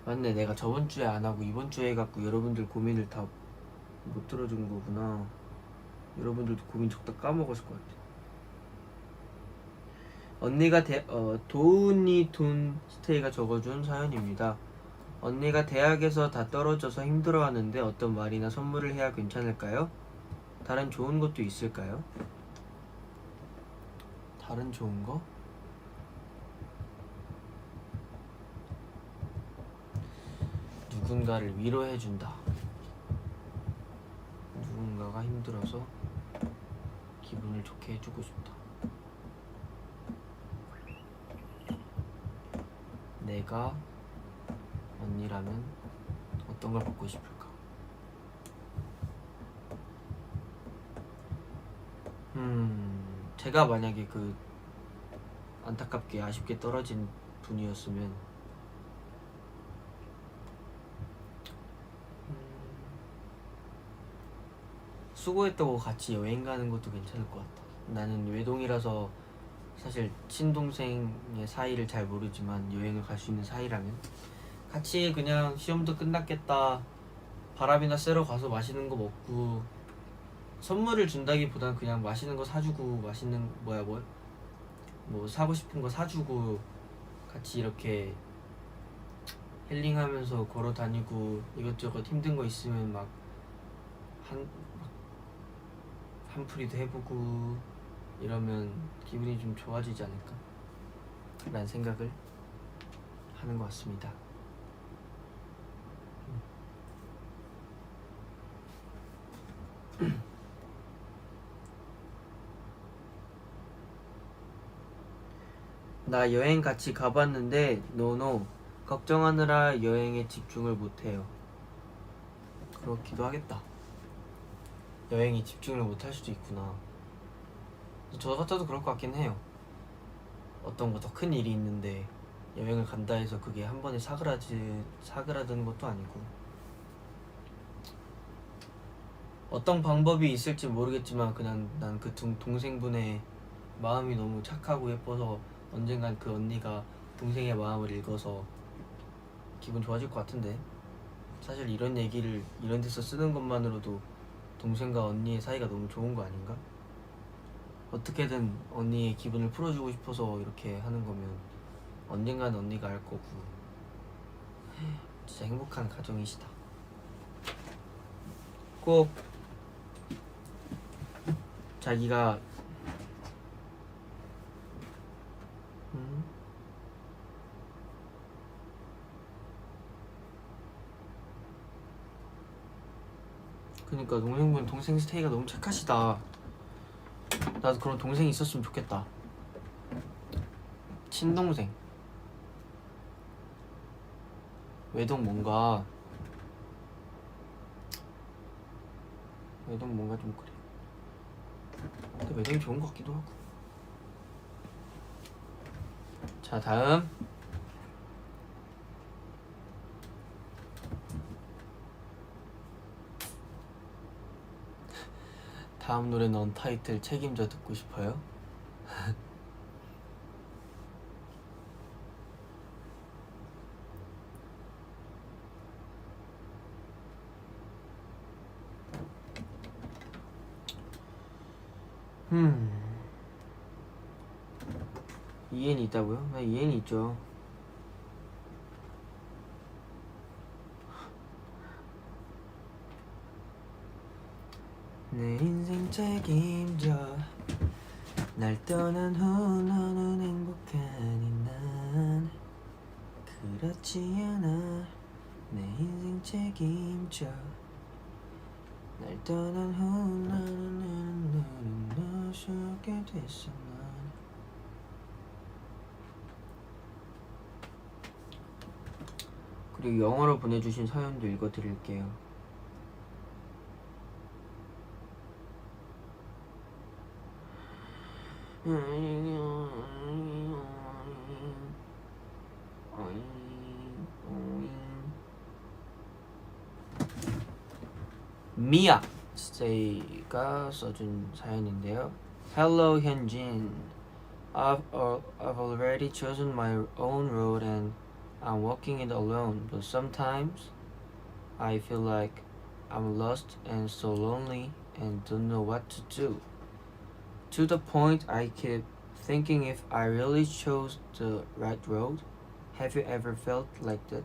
맞네, 내가 저번 주에 안 하고 이번 주에 해갖고 여러분들 고민을 다 못 들어준 거구나. 여러분들도 고민 적다 까먹었을 것 같아. 언니가 도우니 돈 스테이가 적어준 사연입니다. 언니가 대학에서 다 떨어져서 힘들어하는데 어떤 말이나 선물을 해야 괜찮을까요? 다른 좋은 것도 있을까요? 다른 좋은 거? 누군가를 위로해준다. 누군가가 힘들어서 기분을 좋게 해주고 싶다. 내가 언니라면 어떤 걸 받고 싶을까? 제가 만약에 안타깝게 아쉽게 떨어진 분이었으면 수고했다고 같이 여행 가는 것도 괜찮을 것 같아. 나는 외동이라서 사실 친동생의 사이를 잘 모르지만 여행을 갈 수 있는 사이라면 같이 그냥 시험도 끝났겠다, 바람이나 쐬러 가서 맛있는 거 먹고, 선물을 준다기보단 그냥 맛있는 거 사주고, 맛있는 뭐 사고 싶은 거 사주고, 같이 이렇게 힐링하면서 걸어 다니고, 이것저것 힘든 거 있으면 막 한풀이도 해보고 이러면 기분이 좀 좋아지지 않을까 라는 생각을 하는 것 같습니다. 나 여행 같이 가봤는데 노노 걱정하느라 여행에 집중을 못해요. 그렇기도 하겠다. 여행이 집중을 못할 수도 있구나. 저 같아도 그럴 것 같긴 해요. 어떤 거 더 큰 일이 있는데 여행을 간다 해서 그게 한 번에 사그라드는 것도 아니고, 어떤 방법이 있을지 모르겠지만 그냥 난 그 동생분의 마음이 너무 착하고 예뻐서 언젠간 그 언니가 동생의 마음을 읽어서 기분 좋아질 것 같은데, 사실 이런 얘기를 이런 데서 쓰는 것만으로도 동생과 언니의 사이가 너무 좋은 거 아닌가? 어떻게든 언니의 기분을 풀어주고 싶어서 이렇게 하는 거면 언젠간 언니가 알 거고. 진짜 행복한 가정이시다. 꼭 자기가 그러니까 동생 스테이가 너무 착하시다. 나도 그런 동생이 있었으면 좋겠다. 친동생. 외동 뭔가 좀 그래. 근데 외동이 좋은 것 같기도 하고. 자, 다음. 다음 노래는 언타이틀 책임져 듣고 싶어요. 이엔이 있다고요? 나 이엔이 있죠. 내 인생 책임져 날 떠난 후 너는 행복하니 난 그렇지 않아. 내 인생 책임져 날 떠난 후 나는 너 쉽게 됐어. 그리고 영어로 보내주신 사연도 읽어드릴게요. 미야 씨가 써준 사연인데요. Hello 현진. I've already chosen my own road and I'm walking it alone, but sometimes I feel like I'm lost and so lonely and don't know what to do. To the point I keep thinking if I really chose the right road. Have you ever felt like that?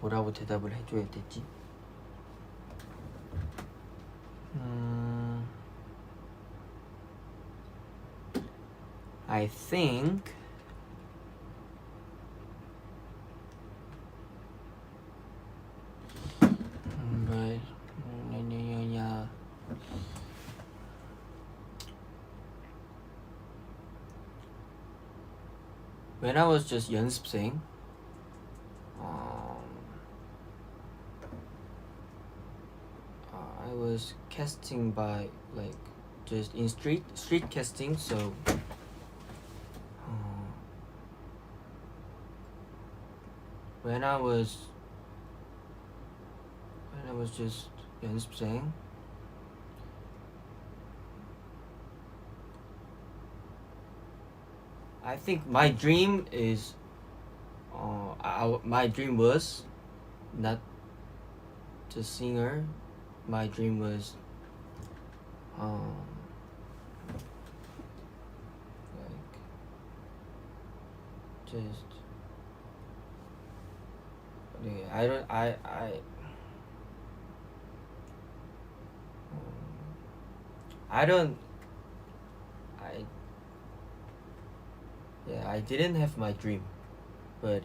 뭐라고 대답을 해줘야 되지? I think When I was just 연습생, I was casting by like just in street casting. So when I was just 연습생, I think my dream is my dream was not just singer. My dream was like just I don't yeah, I didn't have my dream, but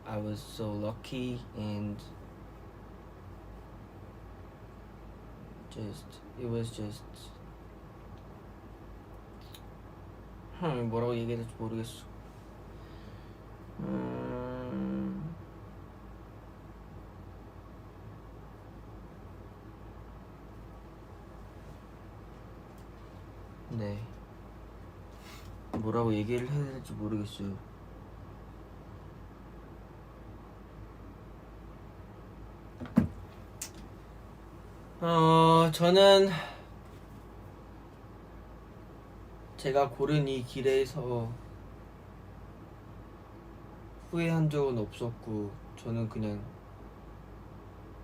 I was so lucky and it was just 뭐라고 얘기해야 될지 모르겠어. 네, 뭐라고 얘기를 해야 될지 모르겠어요. 저는 제가 고른 이 길에서 후회한 적은 없었고, 저는 그냥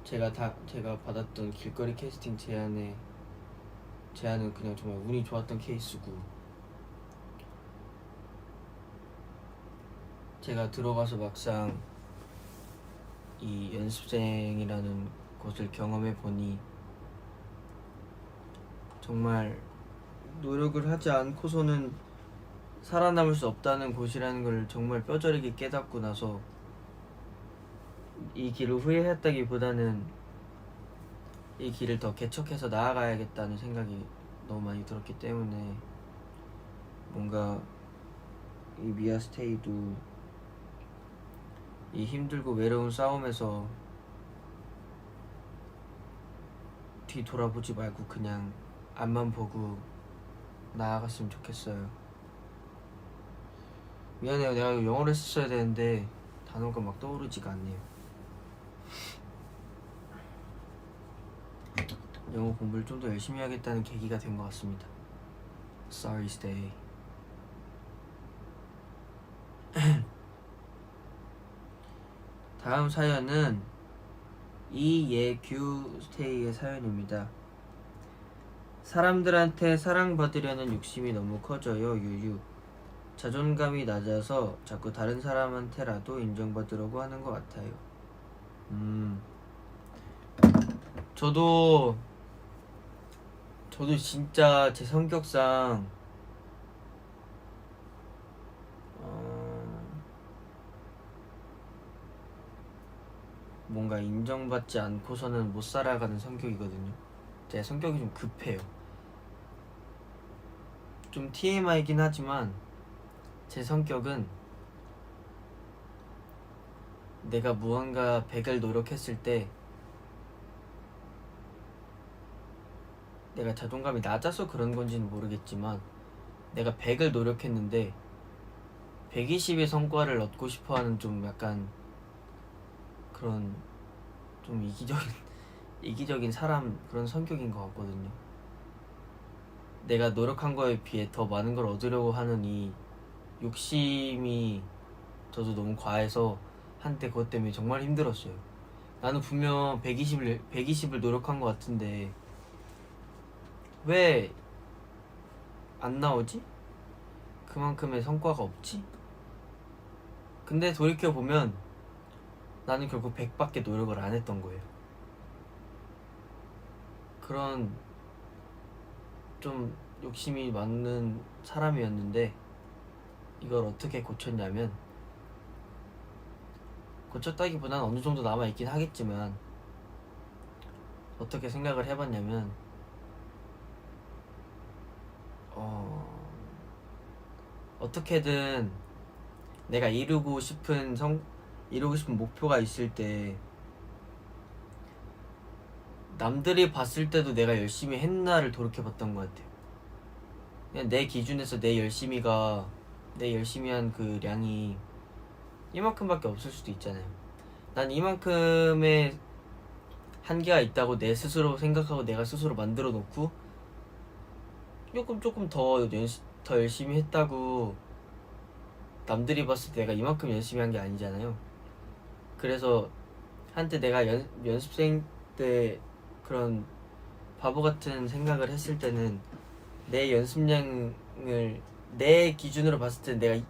제가 받았던 길거리 캐스팅 제안은 그냥 정말 운이 좋았던 케이스고, 제가 들어가서 막상 이 연습생이라는 것을 경험해 보니 정말 노력을 하지 않고서는 살아남을 수 없다는 곳이라는 걸 정말 뼈저리게 깨닫고 나서 이 길을 후회했다기보다는 이 길을 더 개척해서 나아가야겠다는 생각이 너무 많이 들었기 때문에 뭔가 이 미아스테이도 이 힘들고 외로운 싸움에서 뒤 돌아보지 말고 그냥 앞만 보고 나아갔으면 좋겠어요. 미안해요, 내가 영어를 했었어야 되는데 단어가 막 떠오르지가 않네요. 영어 공부를 좀 더 열심히 하겠다는 계기가 된 것 같습니다. Sorry, stay. 다음 사연은 이예규 스테이의 사연입니다. 사람들한테 사랑받으려는 욕심이 너무 커져요. 유유. 자존감이 낮아서 자꾸 다른 사람한테라도 인정받으려고 하는 것 같아요. 저도 진짜 제 성격상 뭔가 인정받지 않고서는 못 살아가는 성격이거든요. 제 성격이 좀 급해요. 좀 TMI이긴 하지만 제 성격은 내가 무언가 100을 노력했을 때 내가 자존감이 낮아서 그런 건지는 모르겠지만 내가 100을 노력했는데 120의 성과를 얻고 싶어하는 좀 약간 그런 좀 이기적인 사람, 그런 성격인 것 같거든요. 내가 노력한 거에 비해 더 많은 걸 얻으려고 하는 이 욕심이 저도 너무 과해서 한때 그것 때문에 정말 힘들었어요. 나는 분명 120을 노력한 것 같은데 왜 안 나오지? 그만큼의 성과가 없지? 근데 돌이켜보면 나는 결국 100밖에 노력을 안 했던 거예요. 그런 좀 욕심이 많은 사람이었는데 이걸 어떻게 고쳤냐면, 고쳤다기보다는 어느 정도 남아있긴 하겠지만 어떻게 생각을 해봤냐면 어떻게든 내가 이루고 싶은 목표가 있을 때 남들이 봤을 때도 내가 열심히 했나를 돌이켜봤던 것 같아요. 그냥 내 기준에서 내 열심히 한 그 량이 이만큼밖에 없을 수도 있잖아요. 난 이만큼의 한계가 있다고 내 스스로 생각하고 내가 스스로 만들어 놓고 조금 더 열심히 했다고 남들이 봤을 때 내가 이만큼 열심히 한 게 아니잖아요. 그래서 한때 내가 연습생 때 그런 바보 같은 생각을 했을 때는 내 연습량을 내 기준으로 봤을 때 내가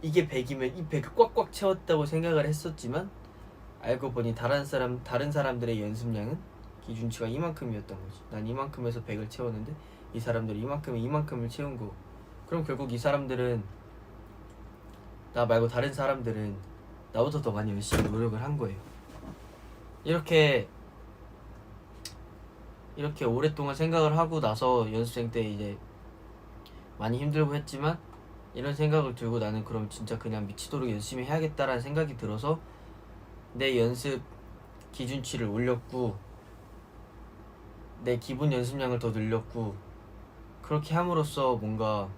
이게 100이면 이 100을 꽉꽉 채웠다고 생각을 했었지만 알고 보니 다른 사람들의 연습량은 기준치가 이만큼이었던 거지. 난 이만큼에서 100을 채웠는데 이 사람들이 이만큼을 채운 거. 그럼 결국 이 사람들은 나 말고 다른 사람들은 나보다 더 많이 열심히 노력을 한 거예요. 이렇게 오랫동안 생각을 하고 나서 연습생 때 이제 많이 힘들고 했지만 이런 생각을 들고 나는 그럼 진짜 그냥 미치도록 열심히 해야겠다라는 생각이 들어서 내 연습 기준치를 올렸고 내 기본 연습량을 더 늘렸고 그렇게 함으로써 뭔가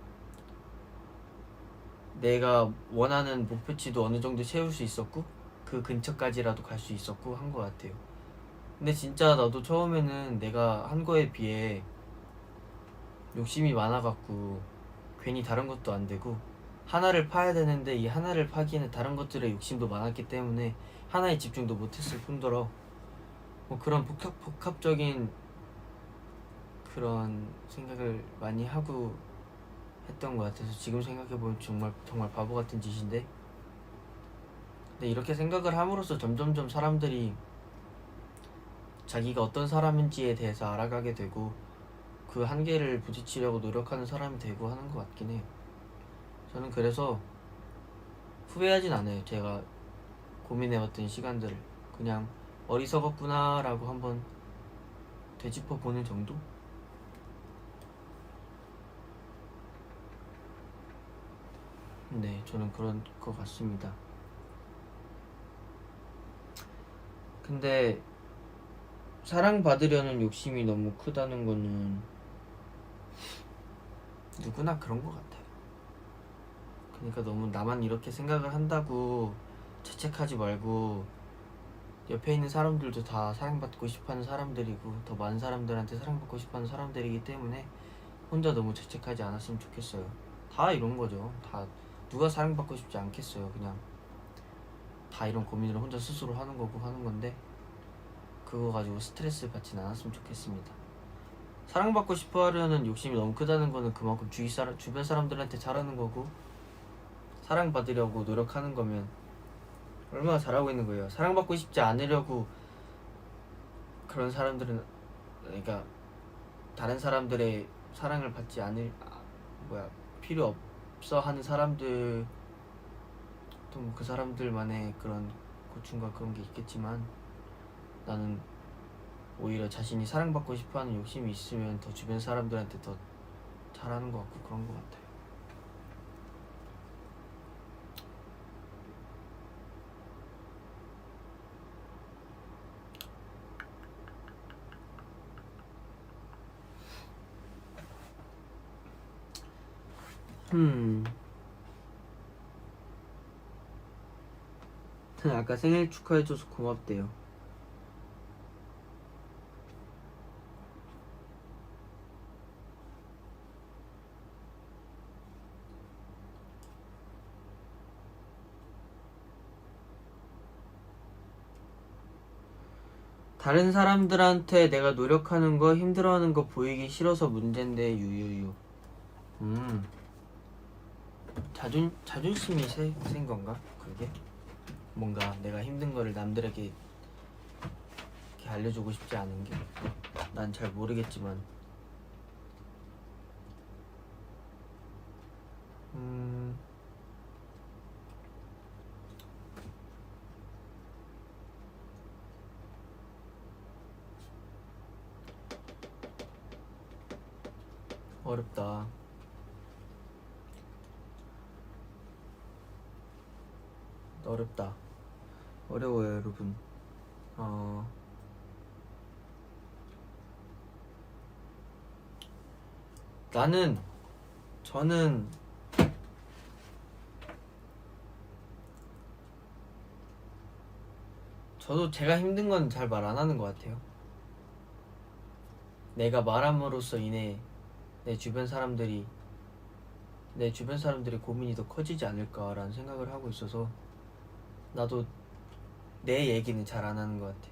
내가 원하는 목표치도 어느 정도 채울 수 있었고 그 근처까지라도 갈 수 있었고 한 것 같아요. 근데 진짜 나도 처음에는 내가 한 거에 비해 욕심이 많아갖고 괜히 다른 것도 안 되고 하나를 파야 되는데 이 하나를 파기에는 다른 것들의 욕심도 많았기 때문에 하나에 집중도 못했을 뿐더러 뭐 그런 복합적인 그런 생각을 많이 하고 했던 것 같아서 지금 생각해보면 정말 바보 같은 짓인데 근데 이렇게 생각을 함으로써 점점점 사람들이 자기가 어떤 사람인지에 대해서 알아가게 되고 그 한계를 부딪히려고 노력하는 사람이 되고 하는 것 같긴 해요. 저는 그래서 후회하진 않아요. 제가 고민해왔던 시간들을 그냥 어리석었구나 라고 한번 되짚어보는 정도? 네, 저는 그런 것 같습니다. 근데 사랑받으려는 욕심이 너무 크다는 거는 누구나 그런 것 같아요. 그러니까 너무 나만 이렇게 생각을 한다고 자책하지 말고 옆에 있는 사람들도 다 사랑받고 싶어하는 사람들이고 더 많은 사람들한테 사랑받고 싶어하는 사람들이기 때문에 혼자 너무 자책하지 않았으면 좋겠어요. 다 이런 거죠. 다 누가 사랑받고 싶지 않겠어요. 그냥 다 이런 고민을 혼자 스스로 하는 거고 하는 건데 그거 가지고 스트레스 받진 않았으면 좋겠습니다. 사랑받고 싶어 하려는 욕심이 너무 크다는 거는 그만큼 주변 사람들한테 잘하는 거고 사랑받으려고 노력하는 거면 얼마나 잘하고 있는 거예요. 사랑받고 싶지 않으려고 그런 사람들은 그러니까 다른 사람들의 사랑을 받지 않을 필요 없어 하는 사람들 또 그 사람들만의 그런 고충과 그런 게 있겠지만 나는 오히려 자신이 사랑받고 싶어하는 욕심이 있으면 더 주변 사람들한테 더 잘하는 것 같고 그런 것 같아요. 아까 생일 축하해줘서 고맙대요. 다른 사람들한테 내가 노력하는 거 힘들어하는 거 보이기 싫어서 문제인데 유유유. 자존심이 센 건가 그게? 뭔가 내가 힘든 거를 남들에게 이렇게 알려주고 싶지 않은 게 난 잘 모르겠지만 어렵다. 어렵다. 어려워요, 여러분. 저는 저도 제가 힘든 건 잘 말 안 하는 것 같아요. 내가 말함으로써 인해 내 주변 사람들이 고민이 더 커지지 않을까라는 생각을 하고 있어서 나도 내 얘기는 잘 안 하는 것 같아.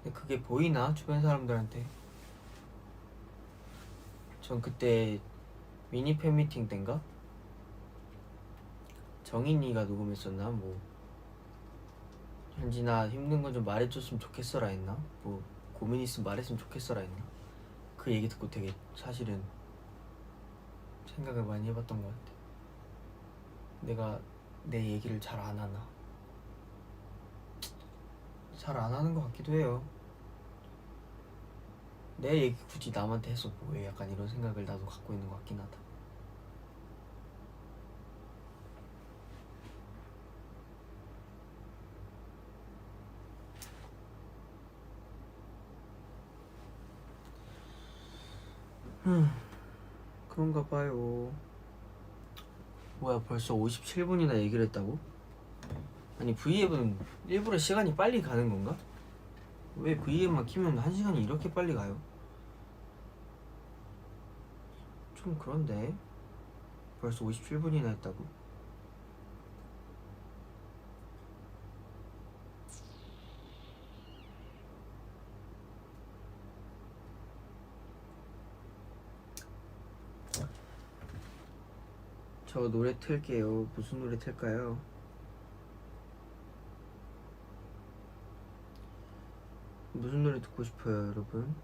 근데 그게 보이나? 주변 사람들한테. 전 그때 미니 팬미팅 때인가? 정인이가 녹음했었나? 뭐 현진아 힘든 건 좀 말해줬으면 좋겠어라 했나? 뭐 고민 있으면 말했으면 좋겠어라 했나? 그 얘기 듣고 되게 사실은 생각을 많이 해봤던 것 같아. 내가 내 얘기를 잘 안 하나? 잘 안 하는 것 같기도 해요. 내 얘기 굳이 남한테 해서 뭐해? 약간 이런 생각을 나도 갖고 있는 것 같긴 하다. 그런가 봐요. 뭐야, 벌써 57분이나 얘기를 했다고? 아니 V앱은 일부러 시간이 빨리 가는 건가? 왜 V앱만 키면 1시간이 이렇게 빨리 가요? 좀 그런데 벌써 57분이나 했다고? 저 노래 틀게요. 무슨 노래 틀까요? 무슨 노래 듣고 싶어요, 여러분?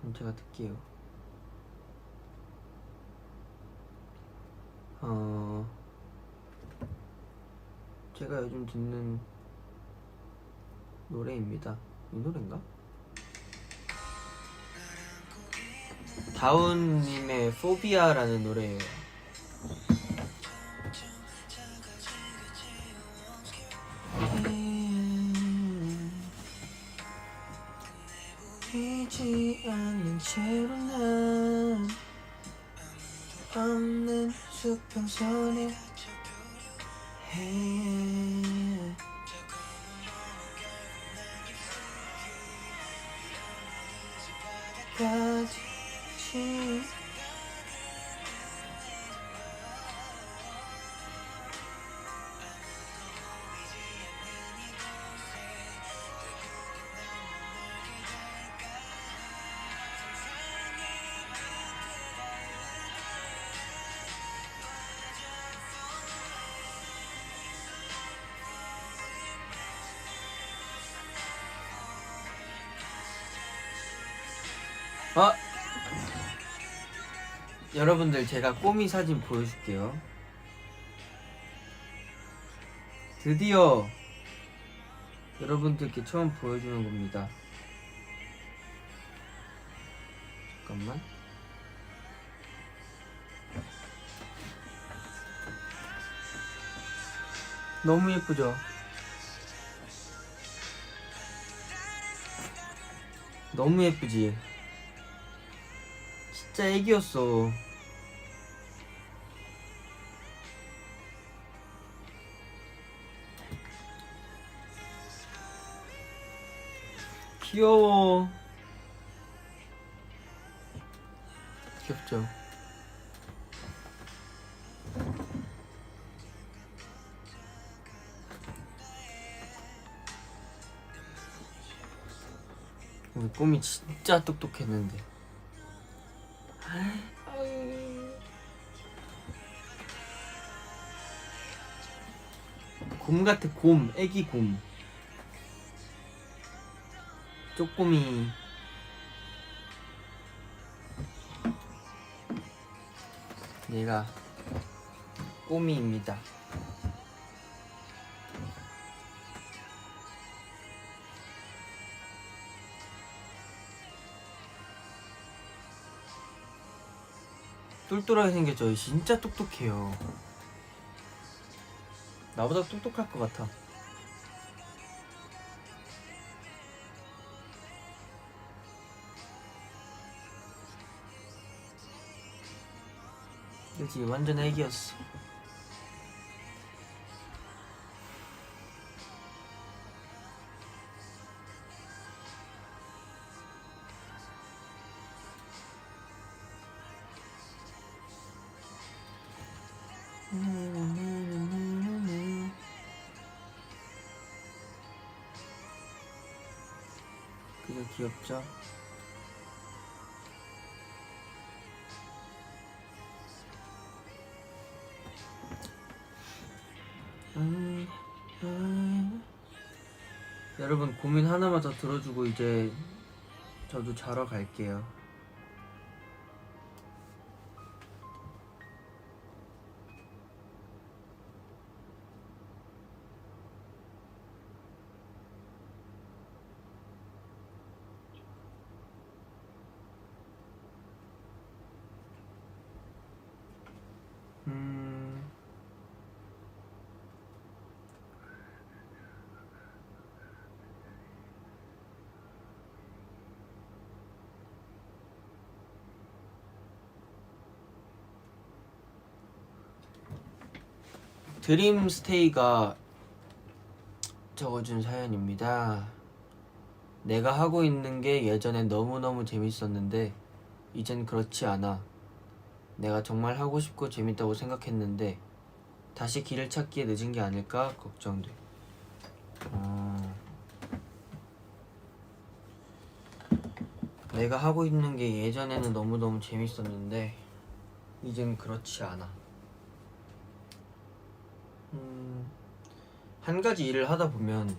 그럼 제가 듣게요. 제가 요즘 듣는 노래입니다. 이 노래인가? 다운님의 포비아라는 노래예요. 보이지 않는 채로 난 없는 수평선에 가지 여러분들 제가 꼬미 사진 보여줄게요. 드디어 여러분들께 처음 보여주는 겁니다. 잠깐만. 너무 예쁘죠? 너무 예쁘지? 진짜 애기였어. 귀여워. 귀엽죠? 우리 꿈이 진짜 똑똑했는데. 곰 같아, 곰. 애기 곰. 쪼꼬미. 얘가 꼬미입니다. 똘똘하게 생겼죠. 진짜 똑똑해요. 나보다 똑똑할 것 같아. 그치, 완전 애기였어. 그게 귀엽죠? 여러분 고민 하나만 더 들어주고 이제 저도 자러 갈게요. 드림스테이가 적어준 사연입니다. 내가 하고 있는 게 예전엔 너무너무 재밌었는데 이젠 그렇지 않아. 내가 정말 하고 싶고 재밌다고 생각했는데 다시 길을 찾기에 늦은 게 아닐까 걱정돼. 내가 하고 있는 게 예전에는 너무너무 재밌었는데 이젠 그렇지 않아. 한 가지 일을 하다 보면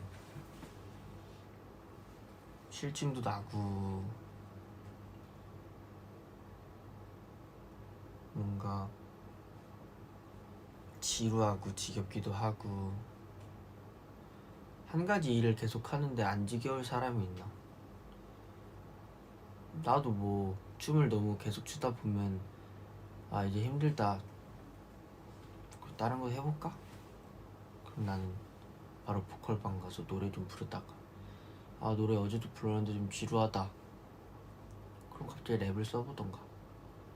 실증도 나고 뭔가 지루하고 지겹기도 하고. 한 가지 일을 계속 하는데 안 지겨울 사람이 있나? 나도 뭐 춤을 너무 계속 추다 보면 아 이제 힘들다, 다른 거 해볼까? 그럼 나는 바로 보컬방 가서 노래 좀 부르다가 아 노래 어제도 불렀는데 좀 지루하다, 그럼 갑자기 랩을 써보던가.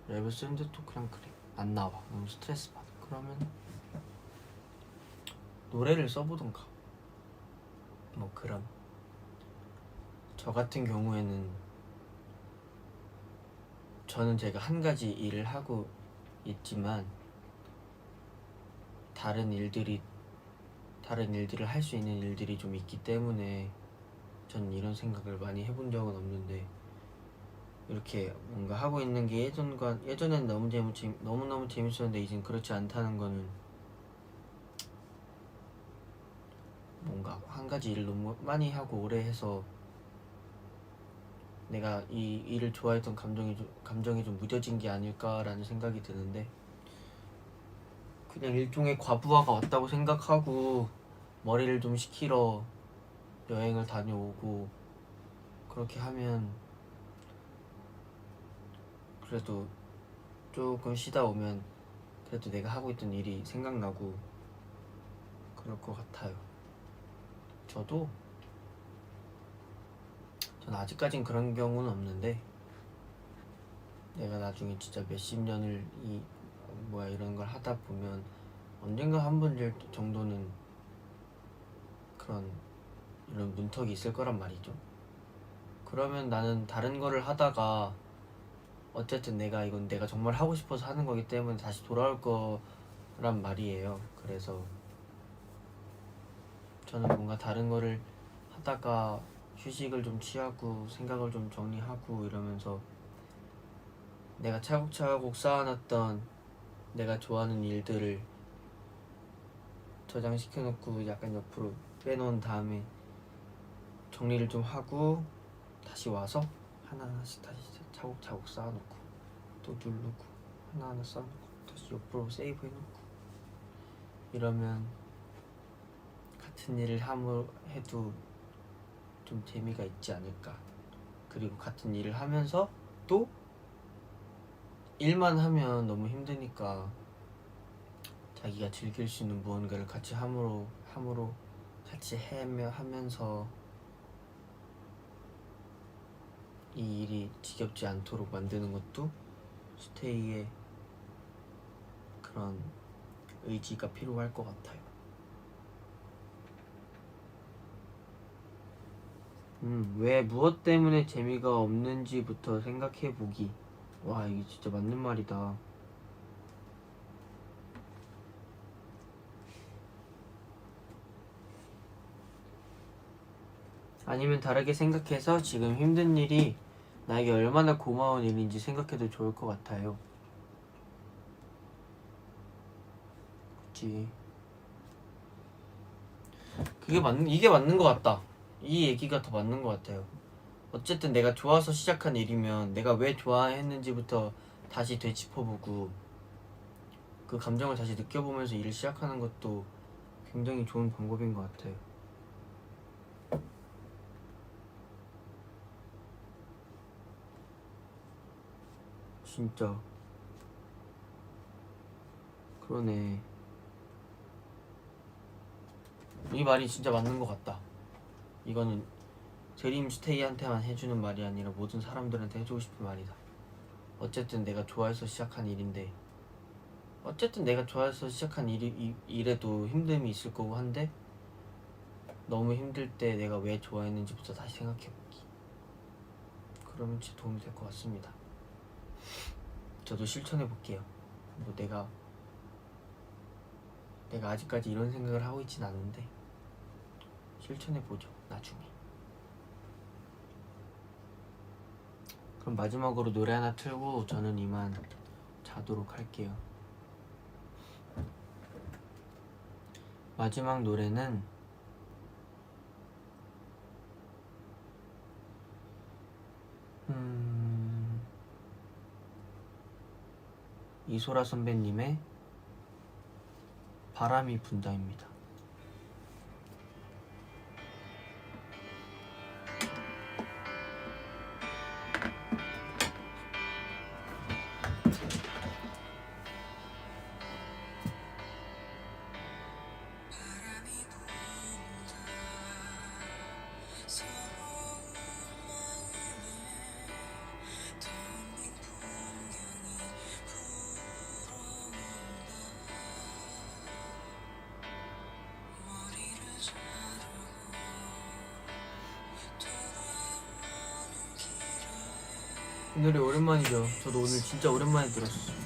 랩을 쓰는데 또 그냥 그래 안 나와, 너무 스트레스 받아. 그러면 노래를 써보던가. 뭐 그런. 저 같은 경우에는 저는 제가 한 가지 일을 하고 있지만 다른 일들을 할 수 있는 일들이 좀 있기 때문에 저는 이런 생각을 많이 해본 적은 없는데, 이렇게 뭔가 하고 있는 게 예전엔 너무너무 재밌었는데 이젠 그렇지 않다는 거는 뭔가 한 가지 일을 너무 많이 하고 오래 해서 내가 이 일을 좋아했던 감정이 좀 무뎌진 게 아닐까라는 생각이 드는데, 그냥 일종의 과부하가 왔다고 생각하고 머리를 좀 식히러 여행을 다녀오고 그렇게 하면 그래도 조금 쉬다 오면 그래도 내가 하고 있던 일이 생각나고 그럴 것 같아요. 전 아직까진 그런 경우는 없는데 내가 나중에 진짜 몇십 년을 이런 걸 하다 보면 언젠가 한 번 정도는 이런 문턱이 있을 거란 말이죠. 그러면 나는 다른 거를 하다가 어쨌든 이건 내가 정말 하고 싶어서 하는 거기 때문에 다시 돌아올 거란 말이에요. 그래서 저는 뭔가 다른 거를 하다가 휴식을 좀 취하고 생각을 좀 정리하고 이러면서 내가 차곡차곡 쌓아놨던 내가 좋아하는 일들을 저장시켜놓고 약간 옆으로 빼놓은 다음에 정리를 좀 하고 다시 와서 하나하나씩 다시 차곡차곡 쌓아놓고 또 누르고 하나하나 쌓아놓고 다시 옆으로 세이브 해놓고 이러면 같은 일을 해도 좀 재미가 있지 않을까. 그리고 같은 일을 하면서 또 일만 하면 너무 힘드니까 자기가 즐길 수 있는 무언가를 같이 함으로 같이 하면서 이 일이 지겹지 않도록 만드는 것도 스테이의 그런 의지가 필요할 것 같아요. 왜 무엇 때문에 재미가 없는지부터 생각해보기. 와, 이게 진짜 맞는 말이다. 아니면 다르게 생각해서 지금 힘든 일이 나에게 얼마나 고마운 일인지 생각해도 좋을 것 같아요. 그치. 이게 맞는 것 같다. 이 얘기가 더 맞는 것 같아요. 어쨌든 내가 좋아서 시작한 일이면 내가 왜 좋아했는지부터 다시 되짚어보고 그 감정을 다시 느껴보면서 일을 시작하는 것도 굉장히 좋은 방법인 것 같아요. 진짜 그러네. 이 말이 진짜 맞는 것 같다. 이거는 드림 스테이한테만 해주는 말이 아니라 모든 사람들한테 해주고 싶은 말이다. 어쨌든 내가 좋아해서 시작한 일인데 어쨌든 내가 좋아해서 시작한 일에도 힘듦이 있을 거고 한데 너무 힘들 때 내가 왜 좋아했는지부터 다시 생각해보기. 그러면 진짜 도움이 될 것 같습니다. 저도 실천해볼게요. 뭐 내가 아직까지 이런 생각을 하고 있진 않은데 실천해보죠, 나중에. 그럼 마지막으로 노래 하나 틀고 저는 이만 자도록 할게요. 마지막 노래는 이소라 선배님의 바람이 분다입니다. 이 노래 오랜만이죠. 저도 오늘 진짜 오랜만에 들었어.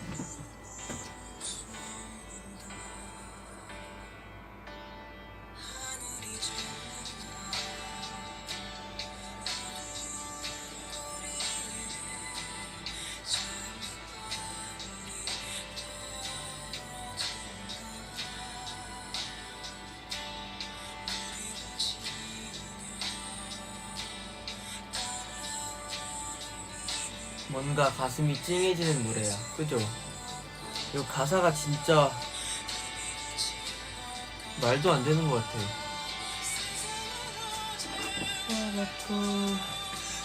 뭔가 가슴이 찡해지는 노래야. 그죠? 이 가사가 진짜 말도 안 되는 것 같아.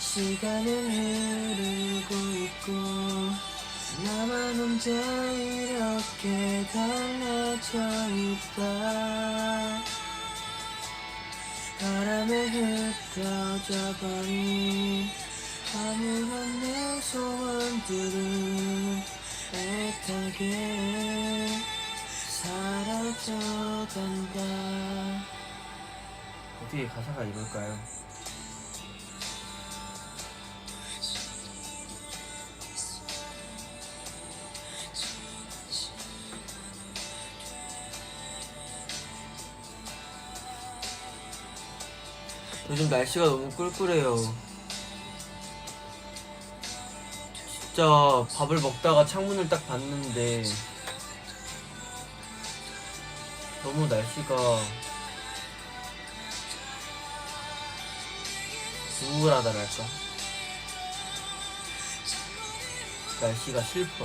시간은 흐르고 있고 나만 혼자 이렇게 달라져 있다. 바람에 흩어져 버린 아무런 내 소원들은 애타게 사라져간다. 어떻게 가사가 이럴까요? 요즘 날씨가 너무 꿀꿀해요. 진짜 밥을 먹다가 창문을 딱 봤는데 너무 날씨가 우울하다랄까. 날씨가 슬퍼.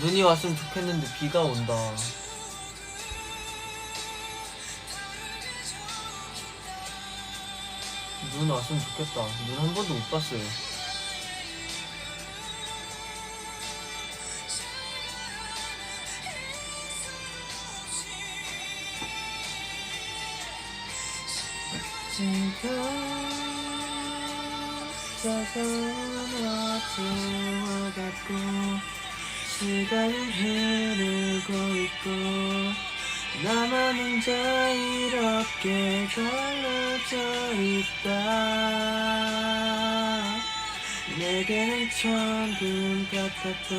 눈이 왔으면 좋겠는데 비가 온다. 눈 왔으면 좋겠다. 눈 한 번도 못 봤어요. 차가운 어제와 같고 시간이 흐르고 있고 나만 혼자 이렇게 갈라져 있다. 내게는 천금 같았던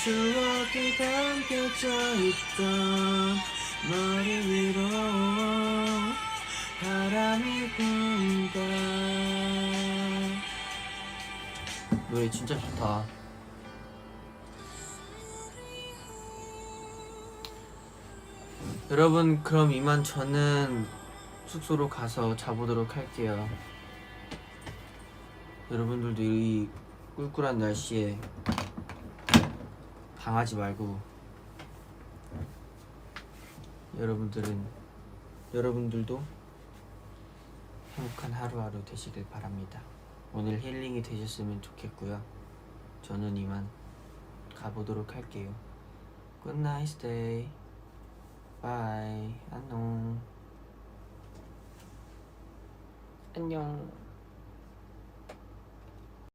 추억이 담겨져 있던 머리 위로 바람이 분다. 노래 진짜 좋다. 여러분, 그럼 이만 저는 숙소로 가서 자보도록 할게요. 여러분들도 이 꿀꿀한 날씨에 당하지 말고 여러분들도 행복한 하루하루 되시길 바랍니다. 오늘 힐링이 되셨으면 좋겠고요. 저는 이만 가보도록 할게요. Good night, stay. Bye. 안녕.